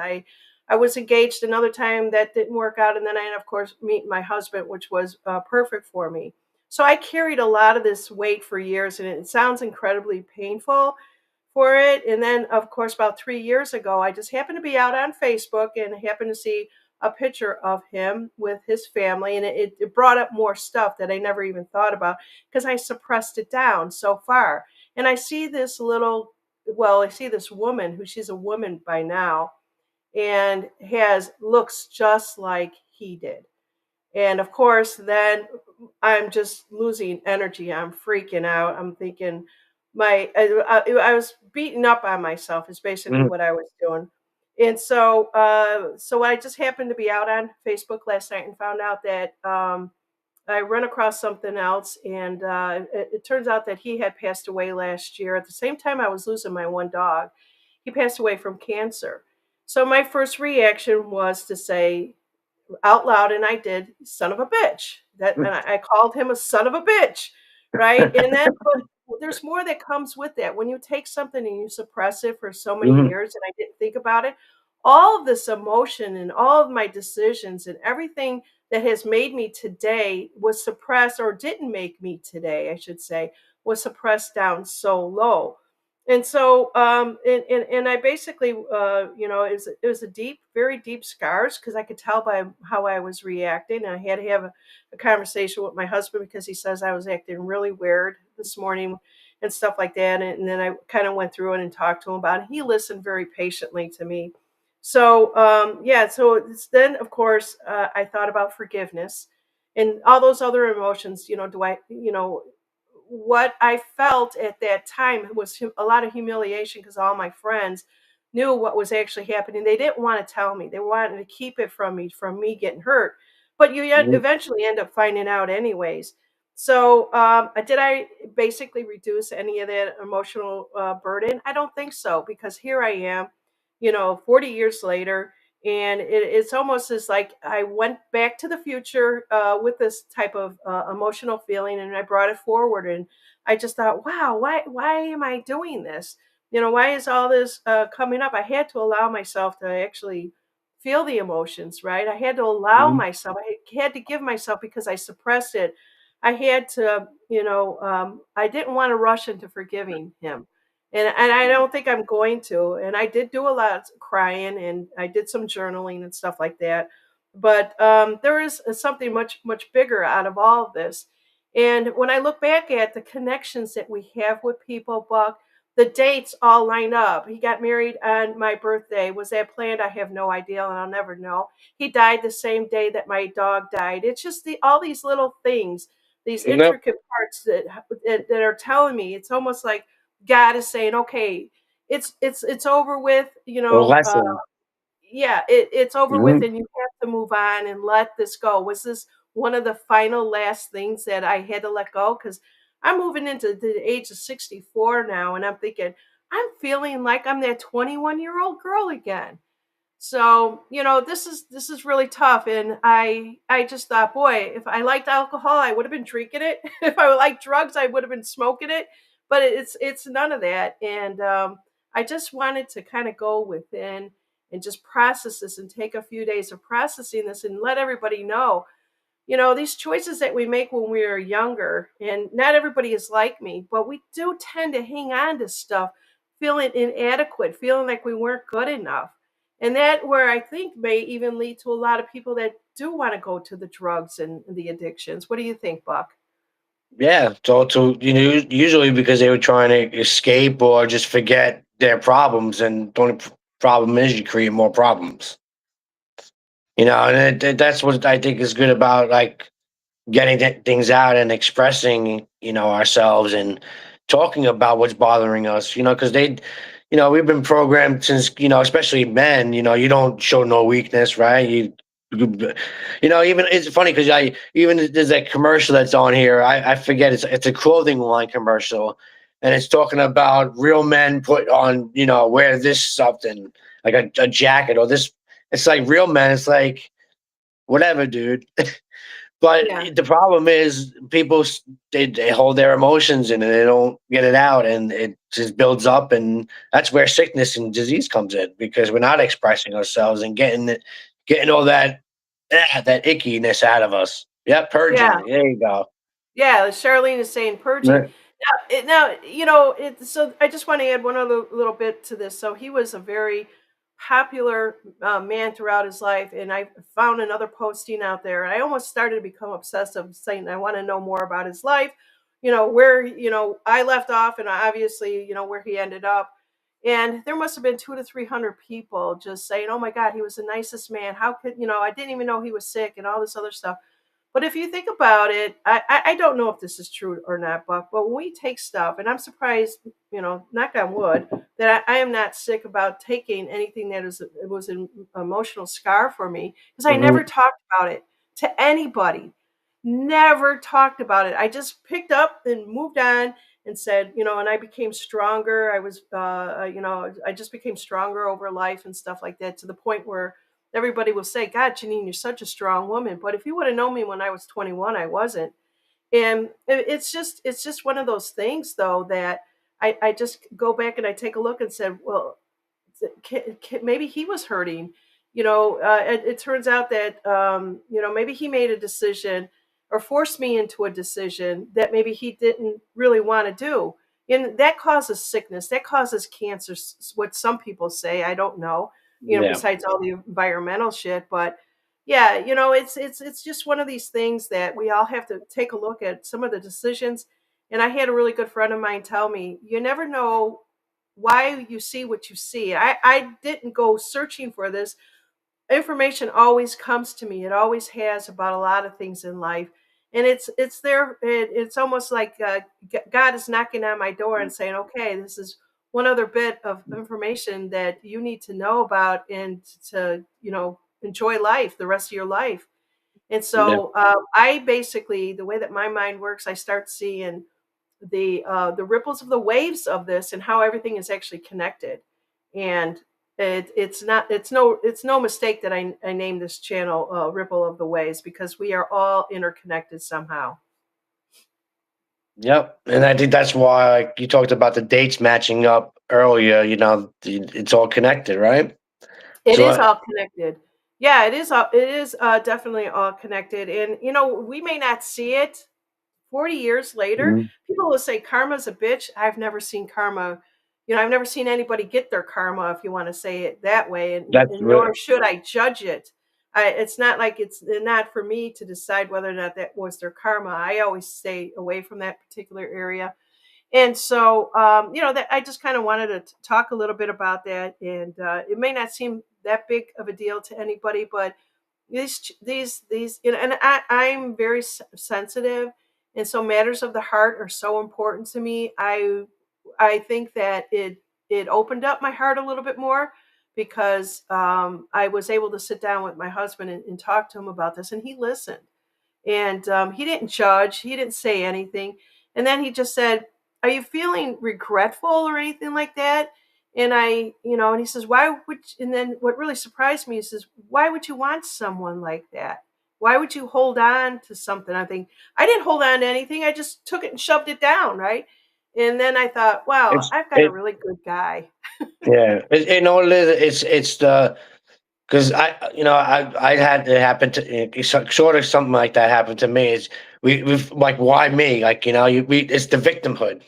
I was engaged another time that didn't work out. And then I, of course, meet my husband, which was perfect for me. So I carried a lot of this weight for years, and it sounds incredibly painful for it. And then, of course, about 3 years ago, I just happened to be out on Facebook and happened to see a picture of him with his family. And it brought up more stuff that I never even thought about because I suppressed it down so far. And I see I see this woman who, she's a woman by now, and looks just like he did. And of course, then I'm just losing energy. I'm freaking out. I'm thinking I was beating up on myself is basically Mhm. what I was doing. And so I just happened to be out on Facebook last night and found out that I run across something else, and it turns out that he had passed away last year at the same time I was losing my one dog. He passed away from cancer. So my first reaction was to say out loud, and I did, son of a bitch. And I called him a son of a bitch, right? And then, but there's more that comes with that. When you take something and you suppress it for so many Mhm. years, and I didn't think about it, all of this emotion and all of my decisions and everything that has made me today was suppressed, or didn't make me today, I should say, was suppressed down so low. And so, and I basically, it was a deep, very deep scars because I could tell by how I was reacting. And I had to have a conversation with my husband because he says I was acting really weird this morning and stuff like that. And then I kind of went through it and talked to him about it. He listened very patiently to me. So, yeah, so then, of course, I thought about forgiveness and all those other emotions. What I felt at that time was a lot of humiliation because all my friends knew what was actually happening. They didn't want to tell me. They wanted to keep it from me getting hurt. But you Mhm. eventually end up finding out anyways. So, did I basically reduce any of that emotional burden? I don't think so because here I am, 40 years later, and it's almost as like I went back to the future with this type of emotional feeling, and I brought it forward. And I just thought, wow, why am I doing this? Why is all this coming up? I had to allow myself to actually feel the emotions, right? I had to allow Mhm. myself, I had to give myself because I suppressed it. I had to, I didn't want to rush into forgiving him. And I don't think I'm going to. And I did do a lot of crying and I did some journaling and stuff like that. But there is something much, much bigger out of all of this. And when I look back at the connections that we have with people, Buck, the dates all line up. He got married on my birthday. Was that planned? I have no idea, and I'll never know. He died the same day that my dog died. It's just all these little things, these Yep. intricate parts that are telling me. It's almost like God is saying, "Okay, it's over with." A lesson. Yeah, it's over with, Mhm. and you have to move on and let this go. Was this one of the final last things that I had to let go? Because I'm moving into the age of 64 now, and I'm thinking, I'm feeling like I'm that 21-year-old girl again. So, this is really tough, and I just thought, boy, if I liked alcohol, I would have been drinking it. If I liked drugs, I would have been smoking it. But it's none of that, and I just wanted to kind of go within and just process this and take a few days of processing this and let everybody know, these choices that we make when we are younger, and not everybody is like me, but we do tend to hang on to stuff, feeling inadequate, feeling like we weren't good enough. And that where I think may even lead to a lot of people that do want to go to the drugs and the addictions. What do you think, Buck? Yeah, it's all to usually because they were trying to escape or just forget their problems, and the only problem is you create more problems. And that's what I think is good about like getting things out and expressing ourselves and talking about what's bothering us. Because we've been programmed since especially men. You don't show no weakness, right? Even it's funny because I even there's that commercial that's on here. I forget it's a clothing line commercial, and it's talking about real men put on wear this something like a jacket or this. It's like real men. It's like whatever, dude. But Yeah. the problem is people they hold their emotions in and they don't get it out, and it just builds up, and that's where sickness and disease comes in because we're not expressing ourselves and getting all that ickiness out of us. Yep, Yeah. purging. There you go. Yeah, Charlene is saying purging. Right. So I just want to add one other little bit to this. So he was a very popular man throughout his life, and I found another posting out there, and I almost started to become obsessive, saying I want to know more about his life. Where I left off, and obviously where he ended up. And there must have been 200 to 300 people just saying, "Oh my God, he was the nicest man. How could I didn't even know he was sick," and all this other stuff. But if you think about it, I don't know if this is true or not, Buck, but when we take stuff, and I'm surprised, knock on wood, that I am not sick about taking anything that it was an emotional scar for me, because I never Mhm. talked about it to anybody. Never talked about it. I just picked up and moved on and said, and I became stronger. I just became stronger over life and stuff like that, to the point where everybody will say, "God, Janine, you're such a strong woman." But if you would have known me when I was 21, I wasn't. And it's just one of those things, though, that I just go back and I take a look and said, well, maybe he was hurting. It turns out that maybe he made a decision or forced me into a decision that maybe he didn't really want to do, and that causes sickness, that causes cancer. What some people say, I don't know. Yeah. Besides all the environmental shit, but yeah, it's just one of these things that we all have to take a look at some of the decisions. And I had a really good friend of mine tell me, you never know why you see what you see. I didn't go searching for this. Information always comes to me. It always has, about a lot of things in life. And it's there. It's almost like God is knocking on my door and saying, okay, this is one other bit of information that you need to know about, and to, enjoy life the rest of your life. And Yeah. so I basically, the way that my mind works, I start seeing the ripples of the waves of this and how everything is actually connected. And it's no mistake that I named this channel Ripple of the Waves, because we are all interconnected somehow. Yep, and I think that's why, like you talked about the dates matching up earlier. It's all connected, right? It So, is all connected. Yeah, it is definitely all connected, and, we may not see it 40 years later. Mhm. People will say karma's a bitch. I've never seen karma. I've never seen anybody get their karma, if you wanna say it that way, and That's and nor should I judge it. It's not like it's not for me to decide whether or not that was their karma. I always stay away from that particular area. And so, that I just kind of wanted to talk a little bit about that. And it may not seem that big of a deal to anybody, but these, and I'm very sensitive, and so matters of the heart are so important to me. I think that it opened up my heart a little bit more because I was able to sit down with my husband and talk to him about this, and he listened. And he didn't judge, he didn't say anything. And then he just said, "Are you feeling regretful or anything like that?" And and he says, "Why would," and then what really surprised me, he says, "Why would you want someone like that? Why would you hold on to something?" I think I didn't hold on to anything. I just took it and shoved it down, right? And then I thought, wow, it's I've got a it. really good guy. Yeah, all it is. It's the because I had it happen to sort of something like that happened to me. Is we've like why me? Like we it's the victimhood,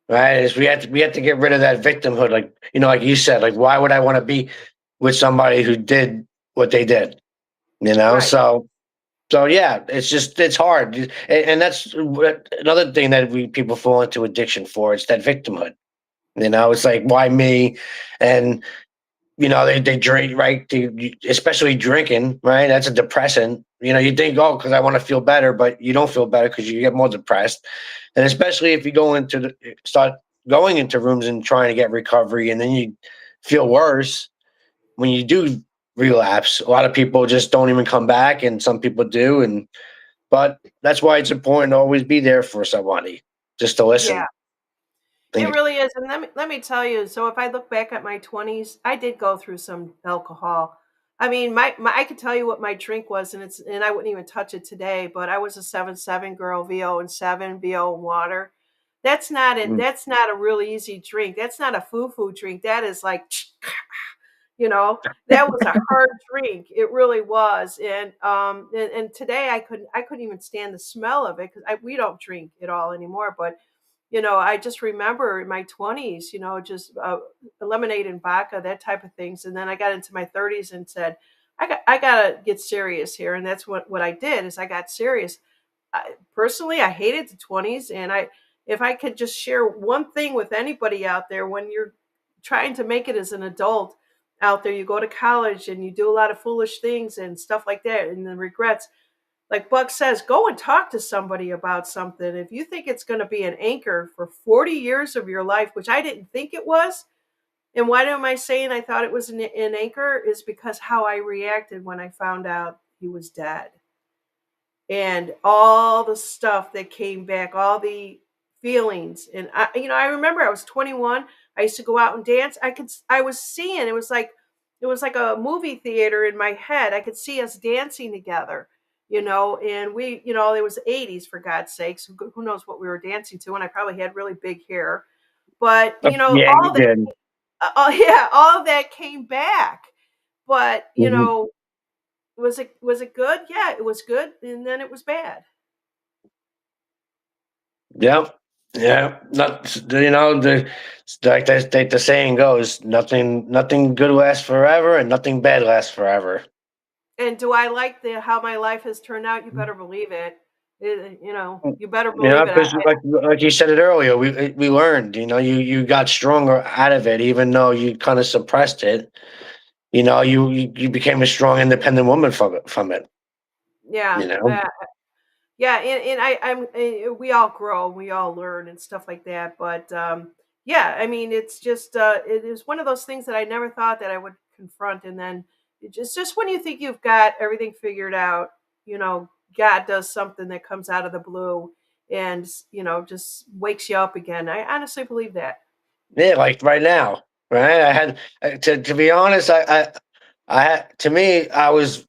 right? Is we had to get rid of that victimhood. Like like you said, like why would I want to be with somebody who did what they did? Right. So yeah, it's hard, and that's another thing that we people fall into addiction for. It's that victimhood. It's like why me, and they drink, right? Especially drinking, right? That's a depressant. You think, oh, because I want to feel better, but you don't feel better because you get more depressed. And especially if you start going into rooms and trying to get recovery, and then you feel worse when you do relapse. A lot of people just don't even come back, and some people do. But that's why it's important to always be there for somebody, just to Yeah. listen. It Think, really is, and let me tell you. So if I look back at my 20s, I did go through some alcohol. I mean, my I could tell you what my drink was, and I wouldn't even touch it today. But I was a 7-7 girl, VO and seven, VO and water. That's not it. mm, That's not a really easy drink. That's not a foo drink. That is like, you know, that was a hard drink. It really was. And today I couldn't even stand the smell of it because we don't drink at all anymore. But I just remember in my 20s, just lemonade and vodka, that type of things. And then I got into my 30s and said, I gotta get serious here. And that's what I did is I got serious. Personally, I hated the 20s, and if I could just share one thing with anybody out there, when you're trying to make it as an adult out there, you go to college and you do a lot of foolish things and stuff like that, and then regrets, like Buck says, go and talk to somebody about something. If you think it's going to be an anchor for 40 years of your life, which I didn't think it was, and why am I saying I thought it was an anchor, is because how I reacted when I found out he was dead, and all the stuff that came back, all the feelings. And I remember I was 21. I used to go out and dance. I was seeing, it was like a movie theater in my head. I could see us dancing together, and it was the 80s, for God's sakes. Who knows what we were dancing to? And I probably had really big hair, but yeah, you all that, did. yeah, all of that came back. But Mhm. was it good? Yeah, it was good, and then it was bad. Yep. Yeah. Not like the saying goes, nothing good lasts forever and nothing bad lasts forever. And do I like the how my life has turned out? You better believe it. You better believe it. Because like you said it earlier, we learned, you got stronger out of it, even though you kind of suppressed it. You became a strong, independent woman from it. Yeah, You know. yeah, and we all grow, we all learn and stuff like that. But yeah, I mean, it's just it is one of those things that I never thought that I would confront, and then it's just when you think you've got everything figured out, you know, God does something that comes out of the blue, and just wakes you up again. I honestly believe that. Yeah, like right now, right? I had to be honest, to me, I was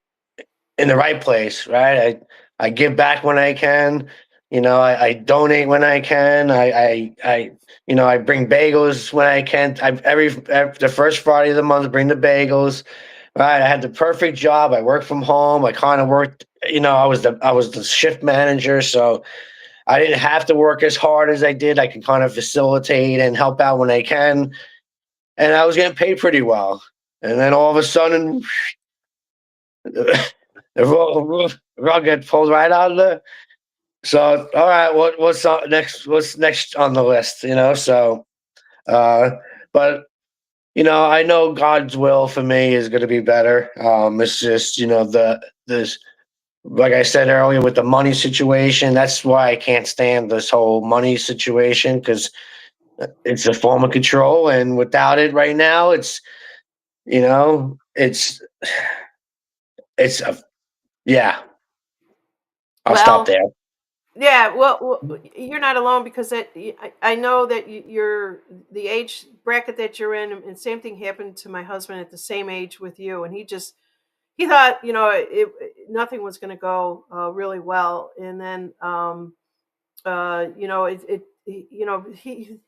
in the right place, right? I give back when I can. I donate when I can. I bring bagels when I can. Every the first Friday of the month, bring the bagels. Right, I had the perfect job. I worked from home. I kind of worked. I was the shift manager, so I didn't have to work as hard as I did. I could kind of facilitate and help out when I can, and I was getting paid pretty well. And then all of a sudden, the rug get pulled right out of the. So, all right, next? What's next on the list? Uh, but I know God's will for me is going to be better. It's just this, like I said earlier, with the money situation. That's why I can't stand this whole money situation, because it's a form of control, and without it, right now, you know, it's it's a, yeah. I'll stop Well, there. yeah, you're not alone because I know that you're the age bracket that you're in, and same thing happened to my husband at the same age with you, and he thought nothing was going to go really well, and then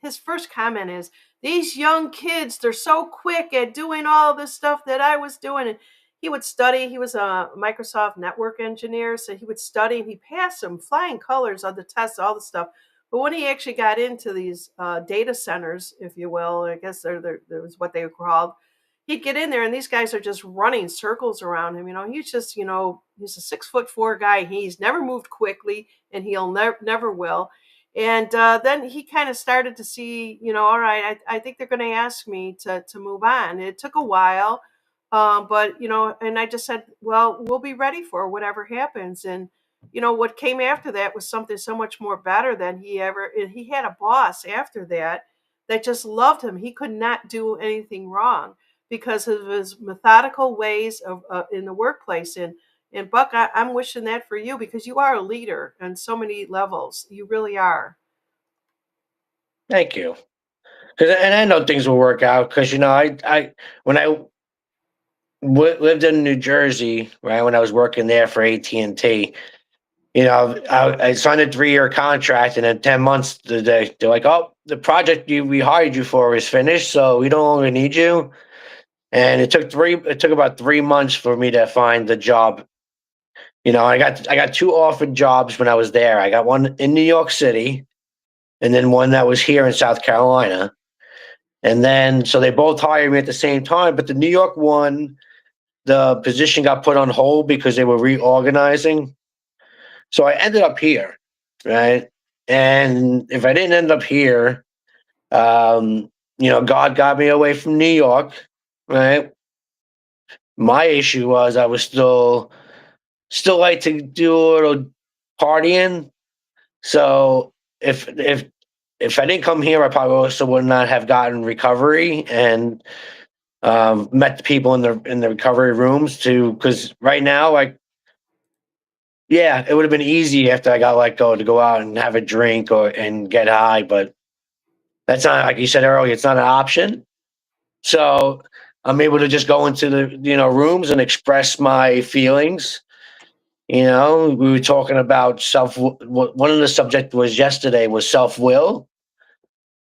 his first comment is, these young kids, they're so quick at doing all this stuff that I was doing. And he would study. He was a Microsoft network engineer, so he would study and he passed some flying colors on the tests, all the stuff. But when he actually got into these data centers, if you will, I guess there was what they were called, he'd get in there and these guys are just running circles around him. He's a 6'4" guy. He's never moved quickly, and he'll never will. And then he kind of started to see, all right, I think they're going to ask me to move on. It took a while, but and I just said, well, we'll be ready for whatever happens. And what came after that was something so much more better than he had a boss after that just loved him. He could not do anything wrong because of his methodical ways of in the workplace. And Buck, I'm wishing that for you because you are a leader on so many levels. You really are. Thank you. And I know things will work out, because I when I lived in New Jersey, right, when I was working there for AT&T. I signed a 3-year contract, and in 10 months, they're like, "Oh, the project we hired you for is finished, so we no longer need you." And it took about 3 months for me to find the job. I got two offered jobs when I was there. I got one in New York City, and then one that was here in South Carolina. And then so they both hired me at the same time, but the New York one, the position got put on hold because they were reorganizing. So I ended up here, right? And if I didn't end up here, God got me away from New York, right? My issue was I was still like to do a little partying. So if I didn't come here, I probably also would not have gotten recovery and met the people in the recovery rooms too. Because right now, like, yeah, it would have been easy after I got let go to go out and have a drink and get high, but that's not, like you said earlier, it's not an option. So I'm able to just go into the rooms and express my feelings. We were talking about one of the subject was yesterday was self will.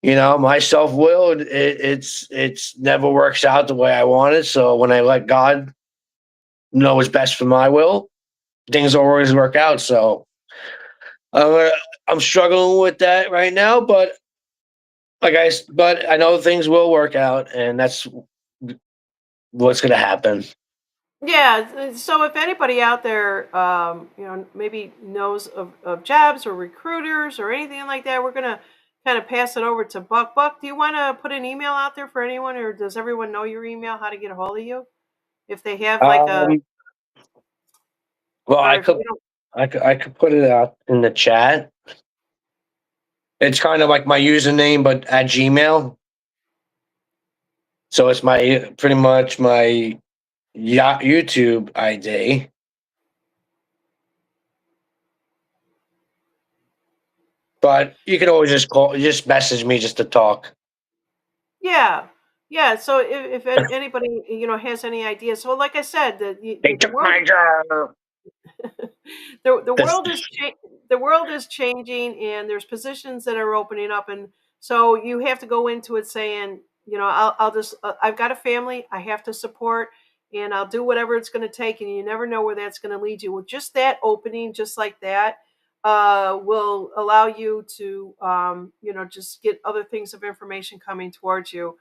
My self will, it's never works out the way I want it. So when I let God know what's best for my will, things always work out. So uh, I'm struggling with that right now, but but I know things will work out, and that's what's going to happen. Yeah. So if anybody out there, maybe knows of jobs or recruiters or anything like that, we're gonna kind of pass it over to Buck. Buck, do you want to put an email out there for anyone, or does everyone know your email? How to get a hold of you if they have like a, Um, well, or if you don't. I could put it out in the chat. It's kind of like my username, but at Gmail. So it's my pretty much my YouTube ID. But you can always just message me just to talk. Yeah, yeah. So if anybody has any ideas, so like I said, They the took world my job. the That's world is the world is changing, and there's positions that are opening up, and so you have to go into it saying, I'll just I've got a family I have to support, and I'll do whatever it's going to take, and you never know where that's going to lead you. Well, just that opening, just like that, will allow you to just get other things of information coming towards you.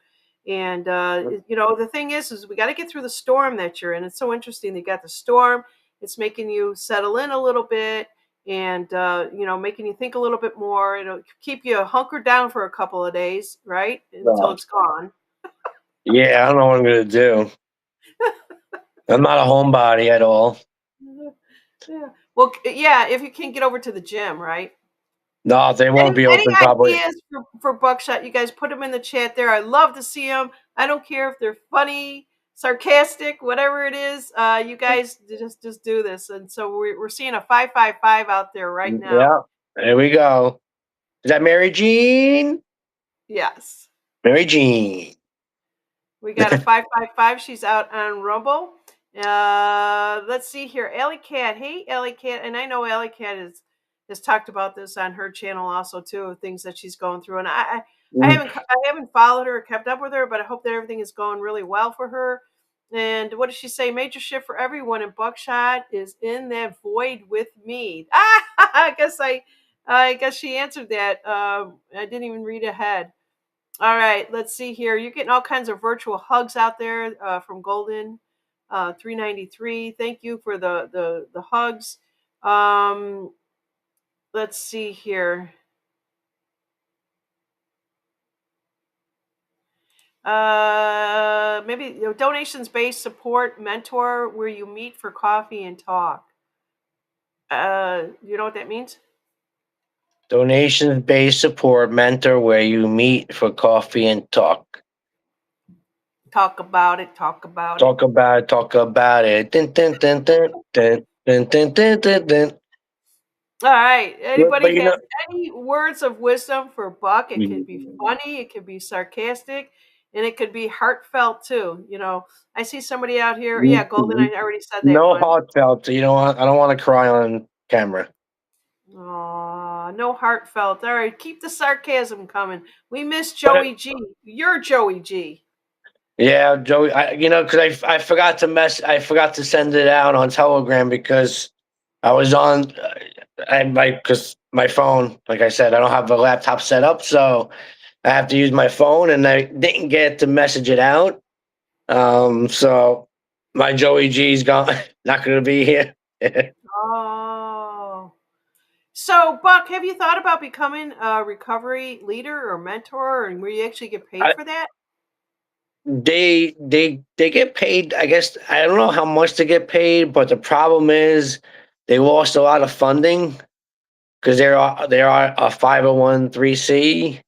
And the thing is we got to get through the storm that you're in. It's so interesting. You got the storm, it's making you settle in a little bit, and making you think a little bit more. It'll keep you hunkered down for a couple of days, right, until uh, it's gone. yeah, I don't know what I'm gonna do. I'm not a homebody at all. Yeah. Well, yeah, if you can get over to the gym, right? No, they won't be Any open probably. ideas for Buckshot? You guys put them in the chat there. I love to see them. I don't care if they're funny, sarcastic, whatever it is. You guys just do this, and so we're seeing a 555 out there right now. Yeah, there we go. Is that Mary Jean? Yes. Mary Jean. We got a 555. She's out on Rumble. Let's see here. Alley Cat. Hey, Alley Cat. And I know Alley Cat has talked about this on her channel also too, of things that she's going through. And I haven't followed her or kept up with her, but I hope that everything is going really well for her. And what does she say? Major shift for everyone, and Buckshot is in that void with me. I guess she answered that. I didn't even read ahead. All right, let's see here. You're getting all kinds of virtual hugs out there from Golden 393. Thank you for the hugs. Um, let's see here. Maybe donations based support mentor where you meet for coffee and talk. You know what that means? Donations based support mentor where you meet for coffee and talk. Talk about it. Talk about it. Talk about it. Talk about it. Dun, dun, dun, dun, dun, dun, dun, dun, dun, dun. All right. But Anybody you has know, any words of wisdom for Buck? It could be mm, funny, it could be sarcastic, and it could be heartfelt too. I see somebody out here. Yeah, Golden. I already said that no one. heartfelt. You know what? I don't want to cry on camera. Aw, no heartfelt. All right, keep the sarcasm coming. We miss But Joey G. You're Joey G. yeah, Joey, because I forgot to send it out on Telegram because I was on, because my phone, like I said, I don't have a laptop set up, so I have to use my phone, and I didn't get to message it out. So my Joey G's gone, not going to be here. Oh. So, Buck, have you thought about becoming a recovery leader or mentor, and where you actually get paid I, for that? they get paid. I guess I don't know how much they get paid, but the problem is they lost a lot of funding because they are a 501(c).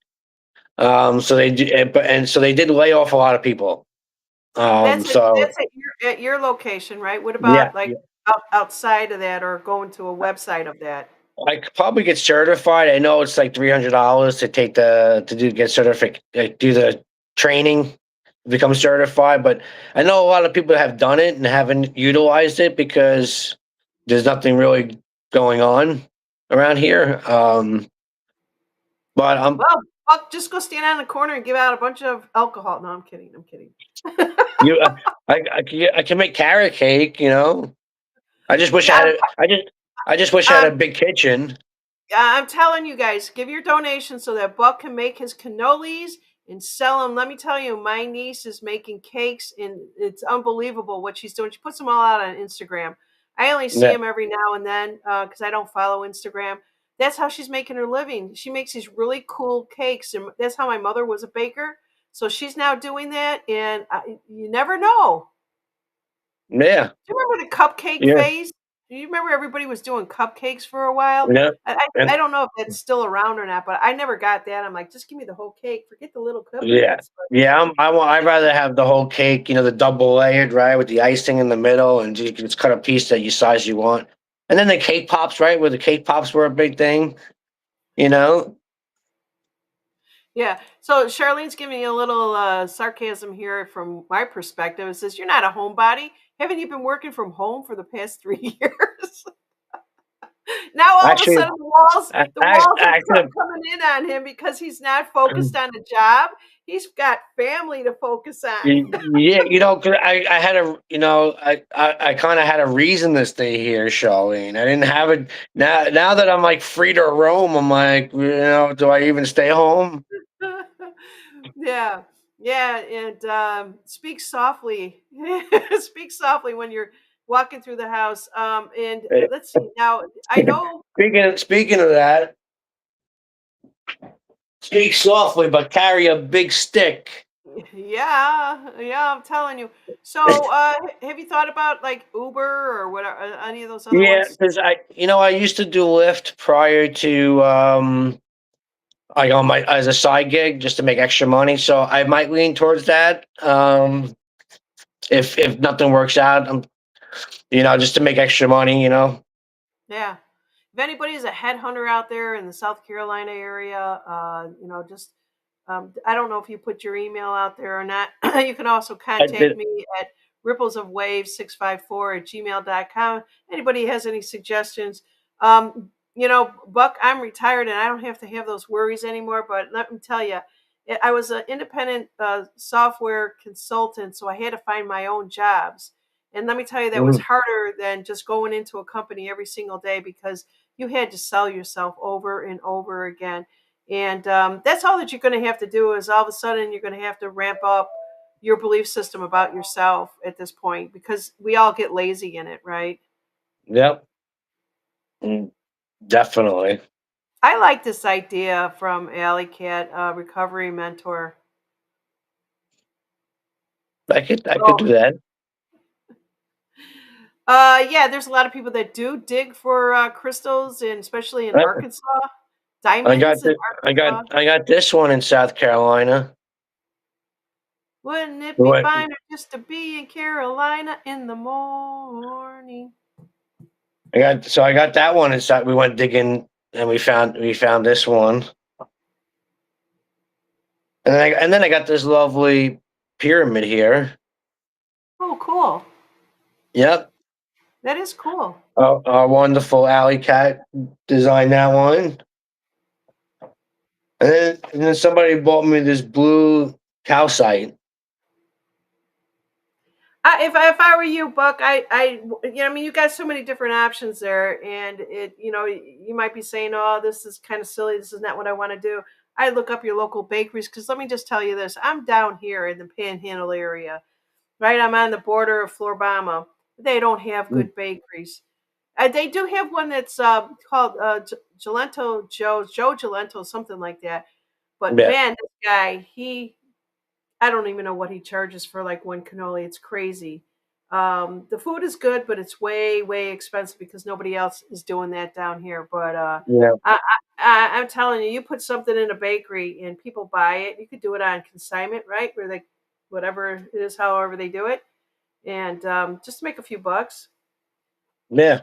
So they do, and so they did lay off a lot of people. That's at So that's at your location, right? What yeah, about like yeah. outside of that, or going to a website of that? I could probably get certified. I know it's like $300 to take get certificate, do the training, become certified. But I know a lot of people have done it and haven't utilized it because there's nothing really going on around here. But Well, Buck, just go stand out in the corner and give out a bunch of alcohol. No, I'm kidding. I'm kidding. you, I can make carrot cake. I just wish I Yeah, had. I just wish I had I'm, a big kitchen. I'm telling you guys, give your donation so that Buck can make his cannolis and sell them. Let me tell you, my niece is making cakes, and it's unbelievable what she's doing. She puts them all out on Instagram. I only see Yeah, them every now and then because I don't follow Instagram. That's how she's making her living. She makes these really cool cakes, and that's how my mother was a baker. So she's now doing that, and you never know. yeah, Do you remember the cupcake yeah, phase? Do you remember everybody was doing cupcakes for a while? yeah. I And don't know if that's still around or not, but I never got that. I'm like, just give me the whole cake. Forget the little yeah, cupcakes. But yeah. I'd rather have the whole cake. The double layered, right, with the icing in the middle, and you can just cut a piece that you size you want. And then the cake pops, right, where the cake pops were a big thing. You know, Yeah. So Charlene's giving me a little sarcasm here from my perspective. It says, "You're not a homebody. Haven't you been working from home for the past 3 years?" Now all of a Actually, sudden the walls are actually, coming in on him because he's not focused on the job. He's got family to focus on. yeah, 'cause I had a, I kind of had a reason to stay here, Charlene. I didn't have it now that I'm like free to roam. I'm like, do I even stay home? Yeah. Yeah, and speak softly. Speak softly when you're walking through the house. And Eh, let's see. Now, I know. speaking of that, speak softly, but carry a big stick. Yeah, yeah, I'm telling you. So, have you thought about like Uber or what any of those other Yeah, ones? because I used to do Lyft prior to like on my as a side gig just to make extra money. So I might lean towards that. If nothing works out, just to make extra money. Yeah. If anybody's a headhunter out there in the South Carolina area, just I don't know if you put your email out there or not. You can also I contact did. me at ripplesofwaves654 at gmail.com. Anybody has any suggestions? Buck, I'm retired and I don't have to have those worries anymore. But let me tell you, I was an independent software consultant, so I had to find my own jobs. And let me tell you, that was Mm, harder than just going into a company every single day because you had to sell yourself over and over again. And that's all that you're going to have to do is all of a sudden you're going to have to ramp up your belief system about yourself at this point because we all get lazy in it, right? yep. Mm, definitely. I like this idea from Alley Cat, recovery mentor. I could So, do that. yeah, there's a lot of people that do dig for crystals, and especially in Uh, Arkansas, I got diamonds in this. Arkansas. I got this one in South Carolina. Wouldn't it be What? finer just to be in Carolina in the morning? I got that one inside. We went digging and we found this one. And then I got this lovely pyramid here. Oh, cool. Yep. That is cool. Our wonderful alley cat designed that one. And then somebody bought me this blue calcite. If I were you, Buck, I mean, you got so many different options there, and you might be saying, "Oh, this is kind of silly. This is not what I want to do." I look up your local bakeries because let me just tell you this: I'm down here in the Panhandle area, right? I'm on the border of Floribama. They don't have Mm, good bakeries. They do have one that's called Gelento Joe Gelento, something like that. But yeah, man, this guy, I don't even know what he charges for like one cannoli. It's crazy. The food is good, but it's way, way expensive because nobody else is doing that down here. But yeah, I'm telling you, you put something in a bakery and people buy it. You could do it on consignment, right? Where they, whatever it is, however they do it, and just make a few bucks. yeah.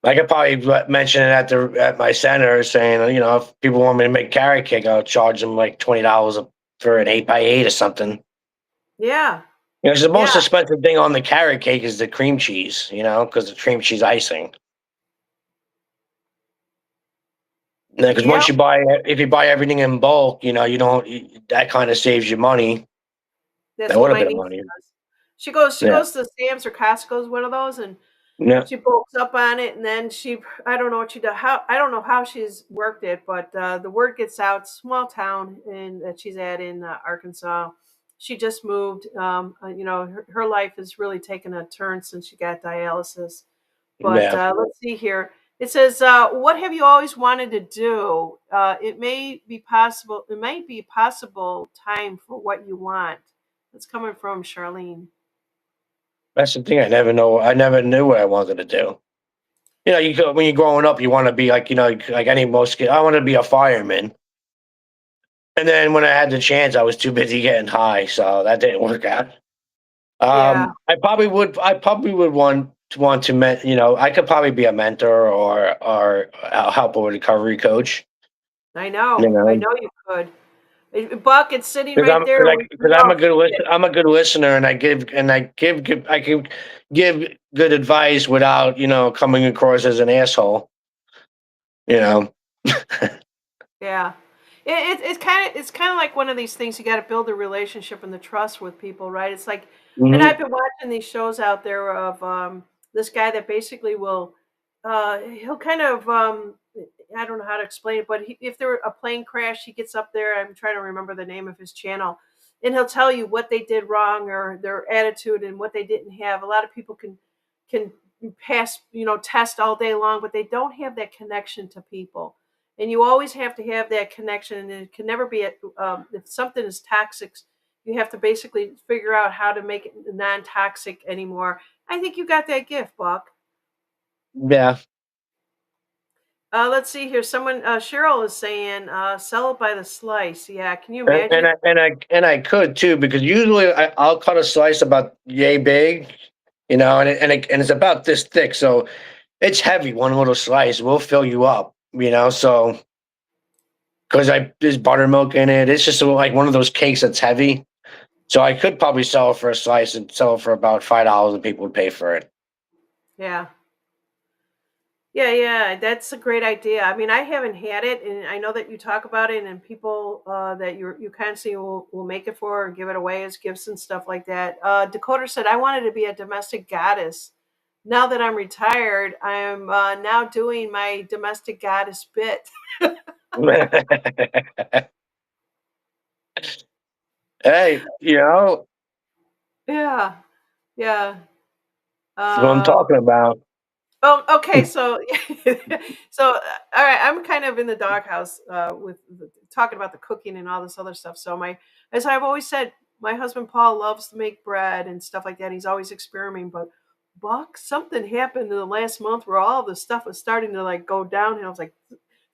I could probably mention it at my center, saying, if people want me to make carrot cake, I'll charge them like $20 for an 8x8 or something. Yeah, 'Cause the yeah, most expensive thing on the carrot cake is the cream cheese, because the cream cheese icing. Because yep. if you buy everything in bulk, you don't. That kind of saves you money. That's A what little my bit of niece money. does. She Yeah, goes to Sam's or Costco's, one of those, and yeah, she bulks up on it, and then I don't know what she does. I don't know how she's worked it, but the word gets out. Small town in that she's at in Arkansas. She just moved. Her life has really taken a turn since she got dialysis. But yeah. let's see here. It says, "What have you always wanted to do? It may be possible. It might be possible time for what you want." That's coming from Charlene. That's the thing. I never know. I never knew what I wanted to do. When you're growing up, you want to be like, like any most kid. I wanted to be a fireman. And then when I had the chance, I was too busy getting high, so that didn't work out. Yeah, I probably would want to I could probably be a mentor or help a recovery coach. I You know. I know, know you could. Buck, it's sitting because right I'm there. We because I'm know. a good I'm a good listener, and I can give good advice without coming across as an asshole. You know. Yeah. It's kind of like one of these things you got to build the relationship and the trust with people, right? It's like, and Hmm. I've been watching these shows out there of this guy that basically will, he'll kind of, I don't know how to explain it, but if there were a plane crash, he gets up there. I'm trying to remember the name of his channel, and he'll tell you what they did wrong or their attitude and what they didn't have. A lot of people can pass, test all day long, but they don't have that connection to people, and you always have to have that connection, and it can never be if something is toxic, you have to basically figure out how to make it non-toxic anymore. I think you got that gift, Buck. Yeah. Let's see here. Someone, Cheryl is saying, sell it by the slice. Yeah, can you And, and imagine? I and I and I could too, because usually I'll cut a slice about yay big, and it's about this thick, so it's heavy. One little slice will fill you up, So because I there's buttermilk in it, it's just like one of those cakes that's heavy. So I could probably sell it for a slice and sell it for about $5, and people would pay for it. Yeah. Yeah, yeah, that's a great idea. I mean, I haven't had it, and I know that you talk about it, and people that you constantly will make it for or give it away as gifts and stuff like that. Dakota said, "I wanted to be a domestic goddess. Now that I'm retired, I am now doing my domestic goddess bit." Hey, Yeah, yeah. that's what I'm Um, talking about. Oh, okay. So, all right. I'm kind of in the doghouse with talking about the cooking and all this other stuff. So, as I've always said, my husband Paul loves to make bread and stuff like that. He's always experimenting. But Buck, something happened in the last month where all the stuff was starting to like go downhill. I was like,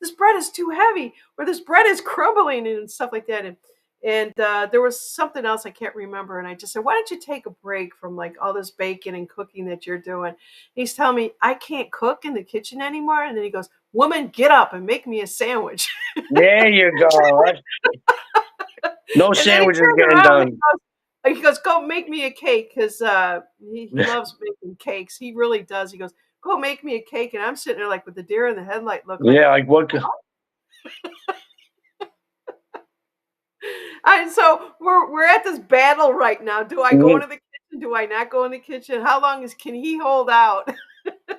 this bread is too heavy, or this bread is crumbling and stuff like that. And there was something else I can't remember. And I just said, why don't you take a break from like all this baking and cooking that you're doing? He's telling me I can't cook in the kitchen anymore. And then he goes, woman, get up and make me a sandwich. There you go. No And then he sandwiches turns getting around and done. he goes, go make me a cake because he loves making cakes. He really does. He goes, go make me a cake. And I'm sitting there like with the deer in the headlight look like, Yeah, like what? and so we're at this battle right now. Do I go Mhm. into the kitchen? Do I not go in the kitchen? How long can he hold out?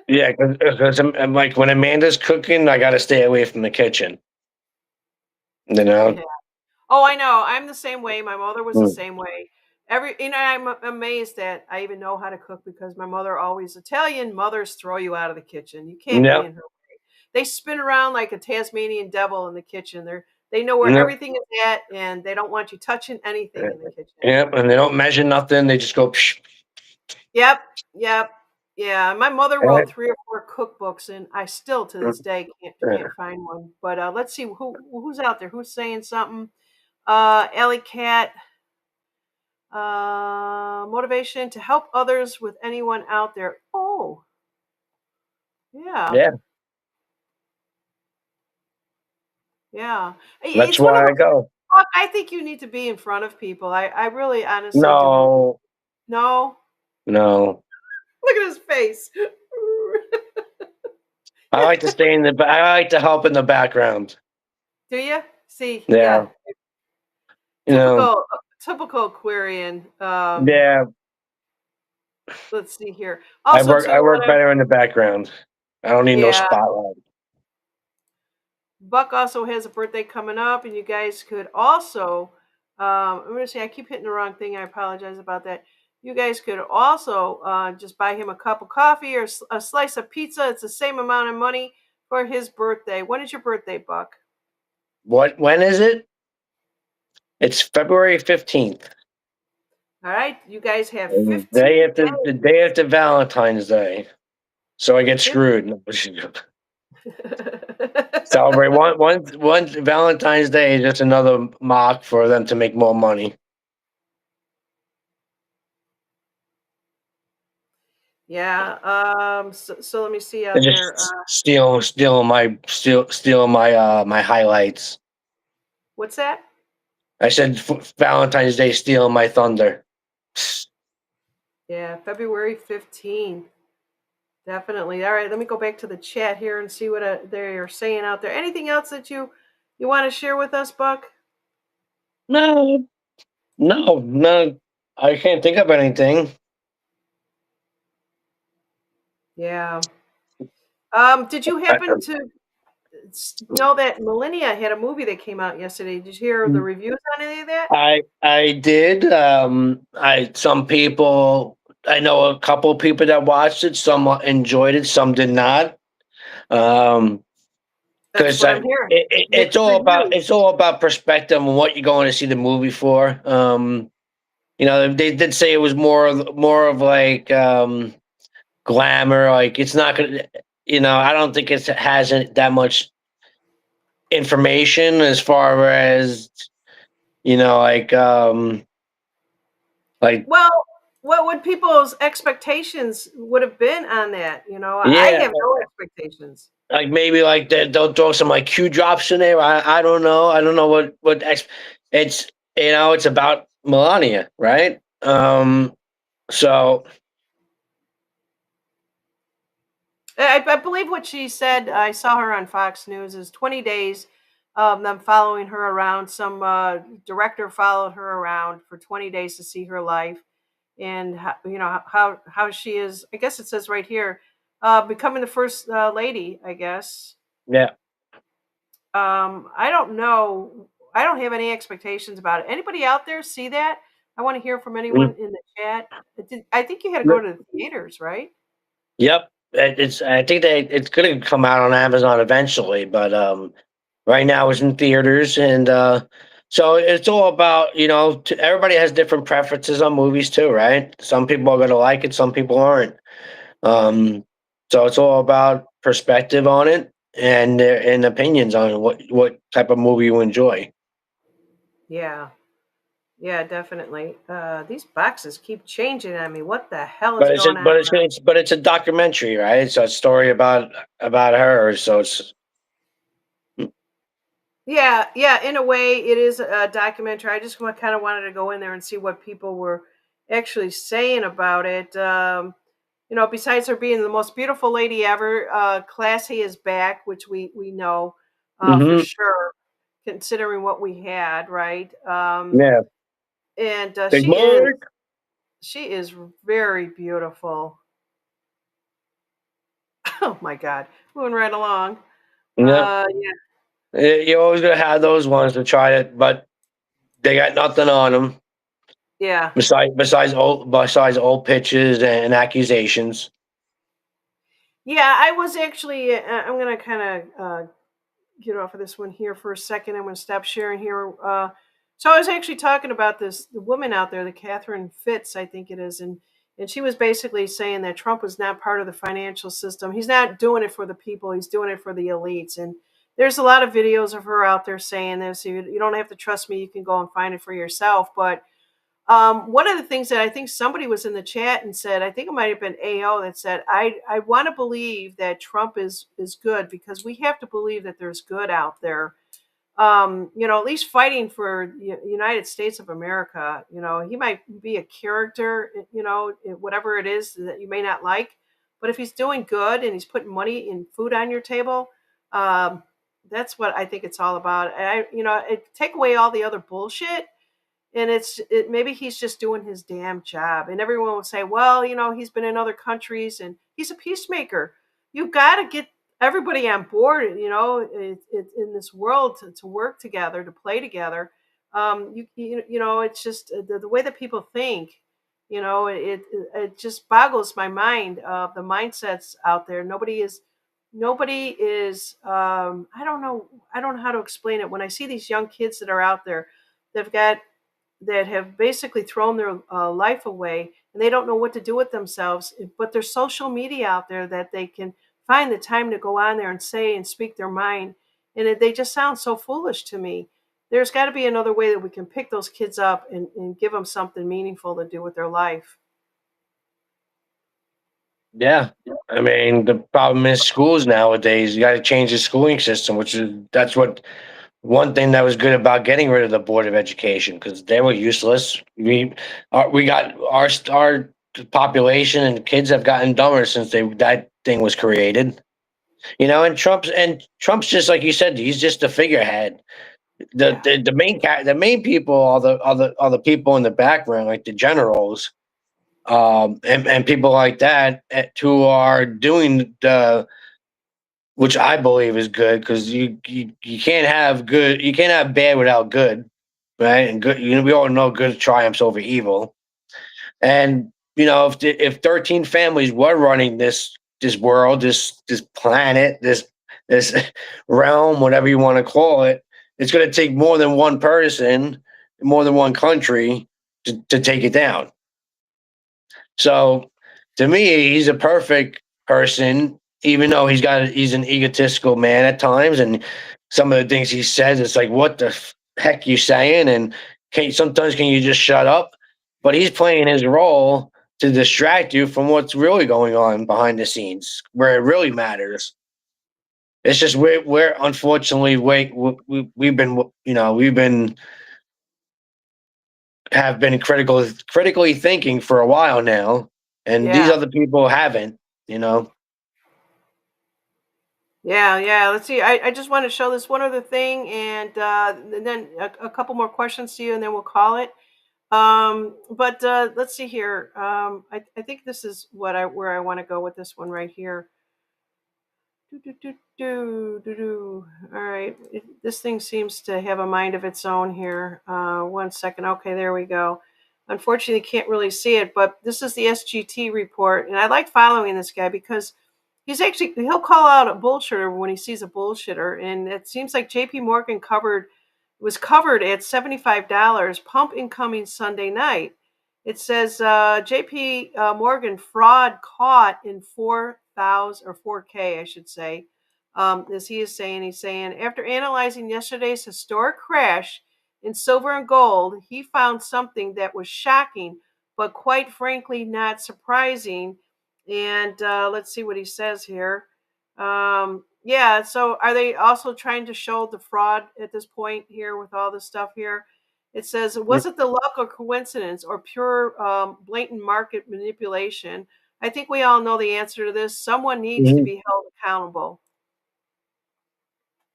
Yeah, because I'm like when Amanda's cooking, I got to stay away from the kitchen. You know. Yeah. Oh, I know. I'm the same way. My mother was the Mm. same way. I'm amazed that I even know how to cook because my mother always Italian mothers throw you out of the kitchen. You can't be Yep. in her way. They spin around like a Tasmanian devil in the kitchen. They know where Yep. everything is at, and they don't want you touching anything in the kitchen. Yep. And they don't measure nothing. They just go. Psh. Yep, yep, yeah. My mother Eh, wrote 3 or 4 cookbooks, and I still to this day can't find one. But let's see who's out there. Who's saying something? Ellie Cat. Motivation to help others with anyone out there. Oh, yeah, Yeah, yeah. that's It's one of why I those. go. Fuck, I think you need to be in front of people. I really honestly do believe. No, No, no. look at his face. I like to stay in the. I like to help in the background. Do you see? Yeah, Yeah, you know. typical Aquarian. Yeah, Let's see here. I Also, work. too, I work what I better in the background. I don't need no yeah. spotlight. Buck also has a birthday coming up, and you guys could also. I'm going to say I keep hitting the wrong thing. I apologize about that. You guys could also just buy him a cup of coffee or a slice of pizza. It's the same amount of money for his birthday. When is your birthday, Buck? What? When is it? It's February 15th. All right, you guys have The 15 the day after Valentine's Day. So I get days. screwed. No, celebrate one Valentine's Day is just another mock for them to make more money. Yeah. So let me see They're out there. just stealing my my highlights. What's that? I said Valentine's Day stealing my thunder. Yeah, February 15th. Definitely. All right, let me go back to the chat here and see what they're saying out there. Anything else that you want to share with us, Buck? No, no. I can't think of anything. Yeah. Did you happen to know that Millennia had a movie that came out yesterday? Did you hear the reviews on any of that? I did. I some people I know a couple people that watched it. Some enjoyed it. Some did not. Um, That's because what I'm hearing. Mixed reviews. it's all about perspective and what you're going to see the movie for. You know, they did say it was more of like glamour. Like it's not gonna. You know, I don't think it hasn't that much information as far as you know, like Well, what would people's expectations would have been on that? I yeah, have no expectations. like maybe like they'll throw some like Q drops in there. I don't know. I don't know it's you know it's about Melania, right? So I believe what she said. I saw her on Fox News. Is 20 days of them following her around. Some director followed her around for 20 days to see her life, and how she is. I guess it says right here, becoming the first lady. I guess. yeah, I don't know. I don't have any expectations about it. Anybody out there see that? I want to hear from anyone mm, in the chat. I think you had to go to the theaters, right? yep. It's I think it's gonna come out on Amazon eventually, but right now it's in theaters, and so it's all about everybody has different preferences on movies too, right? Some people are gonna like it, some people aren't. Um, so it's all about perspective on it and opinions on what type of movie you enjoy. Yeah. Yeah, definitely. These boxes keep changing on me. What the hell is But it's going on? but it's a documentary, right? It's a story about her. So it's Yeah, yeah. In a way, it is a documentary. I just kind of wanted to go in there and see what people were actually saying about it. Besides her being the most beautiful lady ever, classy is back, which we know for hmm sure, considering what we had, right? yeah, And big Mark. she is very beautiful. Oh my God, moving right along. Yeah, Yeah, you're always gonna have those ones to try it, but they got nothing on them yeah. besides old pitches and accusations. Yeah, I was actually. I'm gonna kind of get off of this one here for a second. I'm gonna stop sharing here. So I was actually talking about the woman out there, the Catherine Fitz, I think it is, and she was basically saying that Trump was not part of the financial system. He's not doing it for the people. He's doing it for the elites. And there's a lot of videos of her out there saying this. You don't have to trust me. You can go and find it for yourself. But one of the things that I think somebody was in the chat and said, I think it might have been AO that said, I want to believe that Trump is good because we have to believe that there's good out there. At least fighting for the United States of America. He might be a character, whatever it is that you may not like, but if he's doing good and he's putting money and food on your table, um, that's what I think it's all about. Take away all the other bullshit, and maybe he's just doing his damn job. And everyone will say, well, he's been in other countries and he's a peacemaker. You've got to get everybody on board, in this world to work together, to play together. It's just the way that people think. It just boggles my mind of the mindsets out there. Nobody is. I don't know how to explain it. When I see these young kids that are out there, they've got that have basically thrown their life away, and they don't know what to do with themselves. But there's social media out there that they can find the time to go on there and say and speak their mind. And they just sound so foolish to me. There's got to be another way that we can pick those kids up and give them something meaningful to do with their life. Yeah. I mean, the problem is schools nowadays. You got to change the schooling system, which is that's what one thing that was good about getting rid of the board of education because they were useless. We got our population and kids have gotten dumber since that thing was created. And Trump's just like you said. He's just a figurehead. The Yeah, the, the main the main people are the people in the background, like the generals, and people like that who are doing the which I believe is good because you can't have good you can't have bad without good, right? And good, we all know good triumphs over evil. And if 13 families were running this world, this planet, this realm, whatever you want to call it, it's going to take more than one person, more than one country to take it down. So to me, he's a perfect person, even though he's an egotistical man at times, and some of the things he says, it's like, what the heck you saying? And sometimes can you just shut up? But he's playing his role to distract you from what's really going on behind the scenes, where it really matters. It's just we're unfortunately we've been we've been have been critically thinking for a while now, and these yeah, other people haven't. You know. yeah, yeah. Let's see. I just want to show this one other thing, and then a couple more questions to you, and then we'll call it. But let's see here. I think this is where I want to go with this one right here. Do, do, do, do. All right. This thing seems to have a mind of its own here. 1 second. Okay, there we go. Unfortunately, can't really see it, but this is the SGT report, and I like following this guy because he'll call out a bullshitter when he sees a bullshitter, and it seems like J.P. Morgan was covered at $75. Pump incoming Sunday night. It says J.P. Morgan fraud caught in 4,000 or 4K, I should say. As he's saying after analyzing yesterday's historic crash in silver and gold, he found something that was shocking, but quite frankly not surprising. And let's see what he says here. Yeah, so are they also trying to show the fraud at this point here with all this stuff here? It says, was it the luck or coincidence or pure blatant market manipulation? I think we all know the answer to this. Someone needs to Mhm. be held accountable.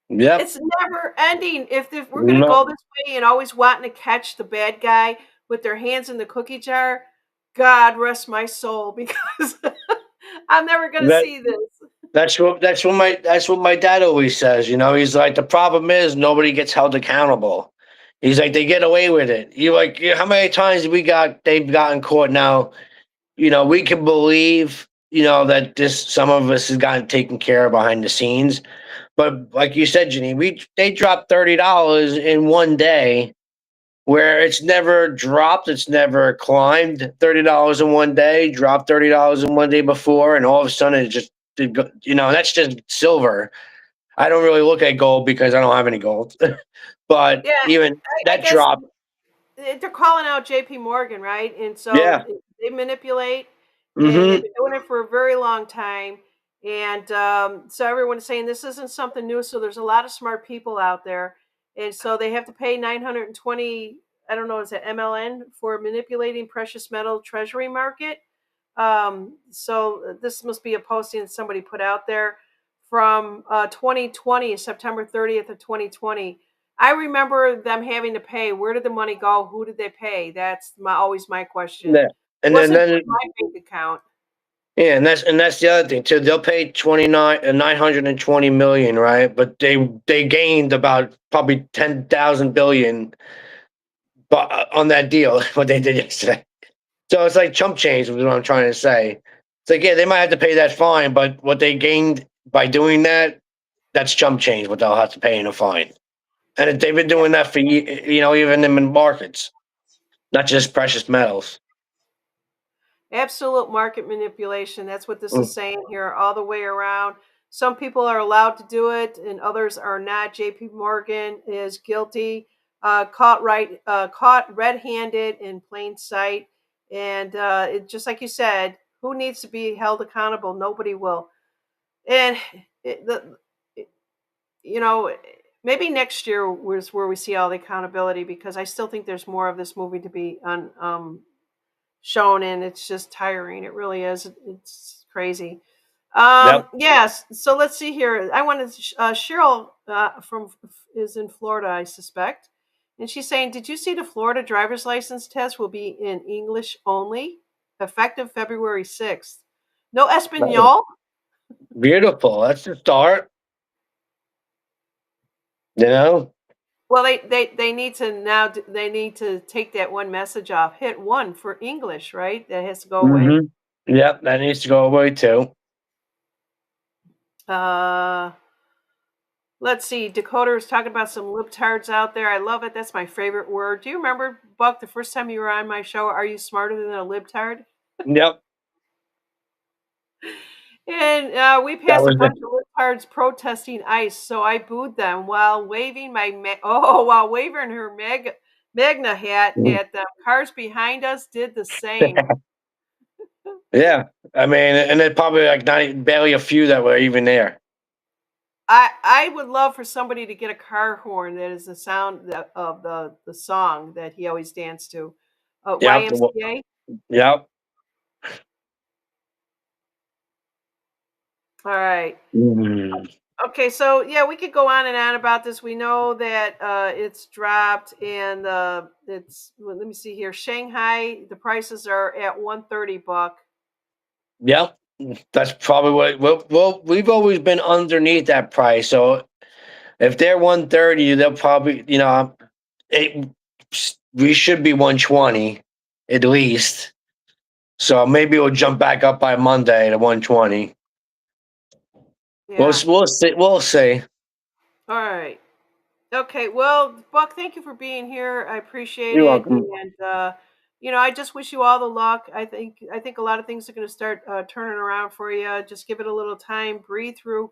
Yep. It's never ending. If we're going to No, go this way and always wanting to catch the bad guy with their hands in the cookie jar, God rest my soul because I'm never going to that see this. that's what my dad always says. He's like the problem is nobody gets held accountable. He's like they get away with it. You like how many times they've gotten caught now. We can believe that this some of us has gotten taken care of behind the scenes. But like you said, Jenny, they dropped $30 in one day where it's never dropped, it's never climbed $30 in one day, dropped $30 in one day before, and all of a sudden it just did go, that's just silver. I don't really look at gold because I don't have any gold. But Yeah, even I that guess drop, they're calling out JP Morgan, right? And so yeah. they manipulate, and they've Hmm. been doing it for a very long time. And so everyone's saying this isn't something new. So there's a lot of smart people out there, and so they have to pay 920. I don't know, is it MLN for manipulating precious metal treasury market? So this must be a posting that somebody put out there from 2020, September 30th of 2020. I remember them having to pay. Where did the money go? Who did they pay? That's always my question. Yeah. It And then, wasn't then my bank account. yeah, and that's the other thing too. They'll pay 920 million, right? But they gained about probably 10,000 billion, but on that deal, what they did yesterday. So it's like chump change, is what I'm trying to say. It's like, yeah, they might have to pay that fine, but what they gained by doing that, that's chump change, what they'll have to pay in a fine. And they've been doing that for, even in markets, not just precious metals. Absolute market manipulation. That's what this is Mm. saying here, all the way around. Some people are allowed to do it, and others are not. J.P. Morgan is guilty, caught red-handed in plain sight, and just like you said. Who needs to be held accountable? Nobody will. And it, the, it- you know, maybe next year was where we see all the accountability because I still think there's more of this movie to be shown, and it's just tiring. It really is. It's crazy. Yep. Yes. So let's see here. I wanted Cheryl from is in Florida, I suspect, and she's saying, "Did you see the Florida driver's license test will be in English only, effective February 6th? No Nice. Espanol." Beautiful. That's the start. You know. Well, they need to now. They need to take that one message off. Hit one for English, right? That has to go away. Mm-hmm. Yep. That needs to go away too. Uh, let's see. Dakota is talking about some libtards out there. I love it. That's my favorite word. Do you remember, Buck, the first time you were on my show? Are you smarter than a libtard? Yep. And we That passed a was bunch of libtards protesting ICE, so I booed them while waving while waving her Magna hat it. at them. Cars behind us did the same. Yeah. I mean, and then probably like not barely a few that were even there. I would love for somebody to get a car horn that is the sound of the song that he always danced to, Yep. YMCA. Yep. All right. Mm. Okay, so yeah, we could go on and on about this. We know that it's dropped, and it's. Well, let me see here. Shanghai, the prices are at 130 buck. Yep. That's probably what. Well, we've always been underneath that price. So if they're 130, they'll probably, it, we should be 120 at least. So maybe it'll jump back up by Monday to 120. Yeah. We'll see. We'll see. All right. Okay, well, Buck, thank you for being here. I appreciate You're it, welcome. and I just wish you all the luck. I think a lot of things are going to start turning around for you. Just give it a little time, breathe through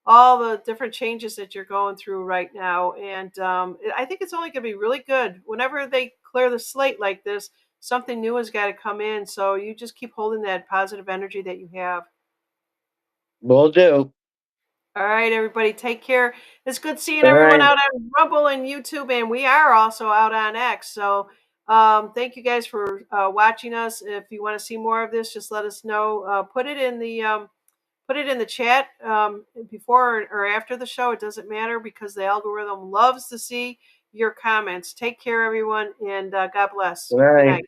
all the different changes that you're going through right now, and I think it's only going to be really good. Whenever they clear the slate like this, something new has got to come in. So you just keep holding that positive energy that you have. We'll do. All right, everybody, take care. It's good seeing All everyone right. out on Rumble and YouTube, and we are also out on X. So, thank you guys for watching us. If you want to see more of this, just let us know. Put it in the chat before or after the show. It doesn't matter because the algorithm loves to see your comments. Take care, everyone, and God bless. All Good right. night.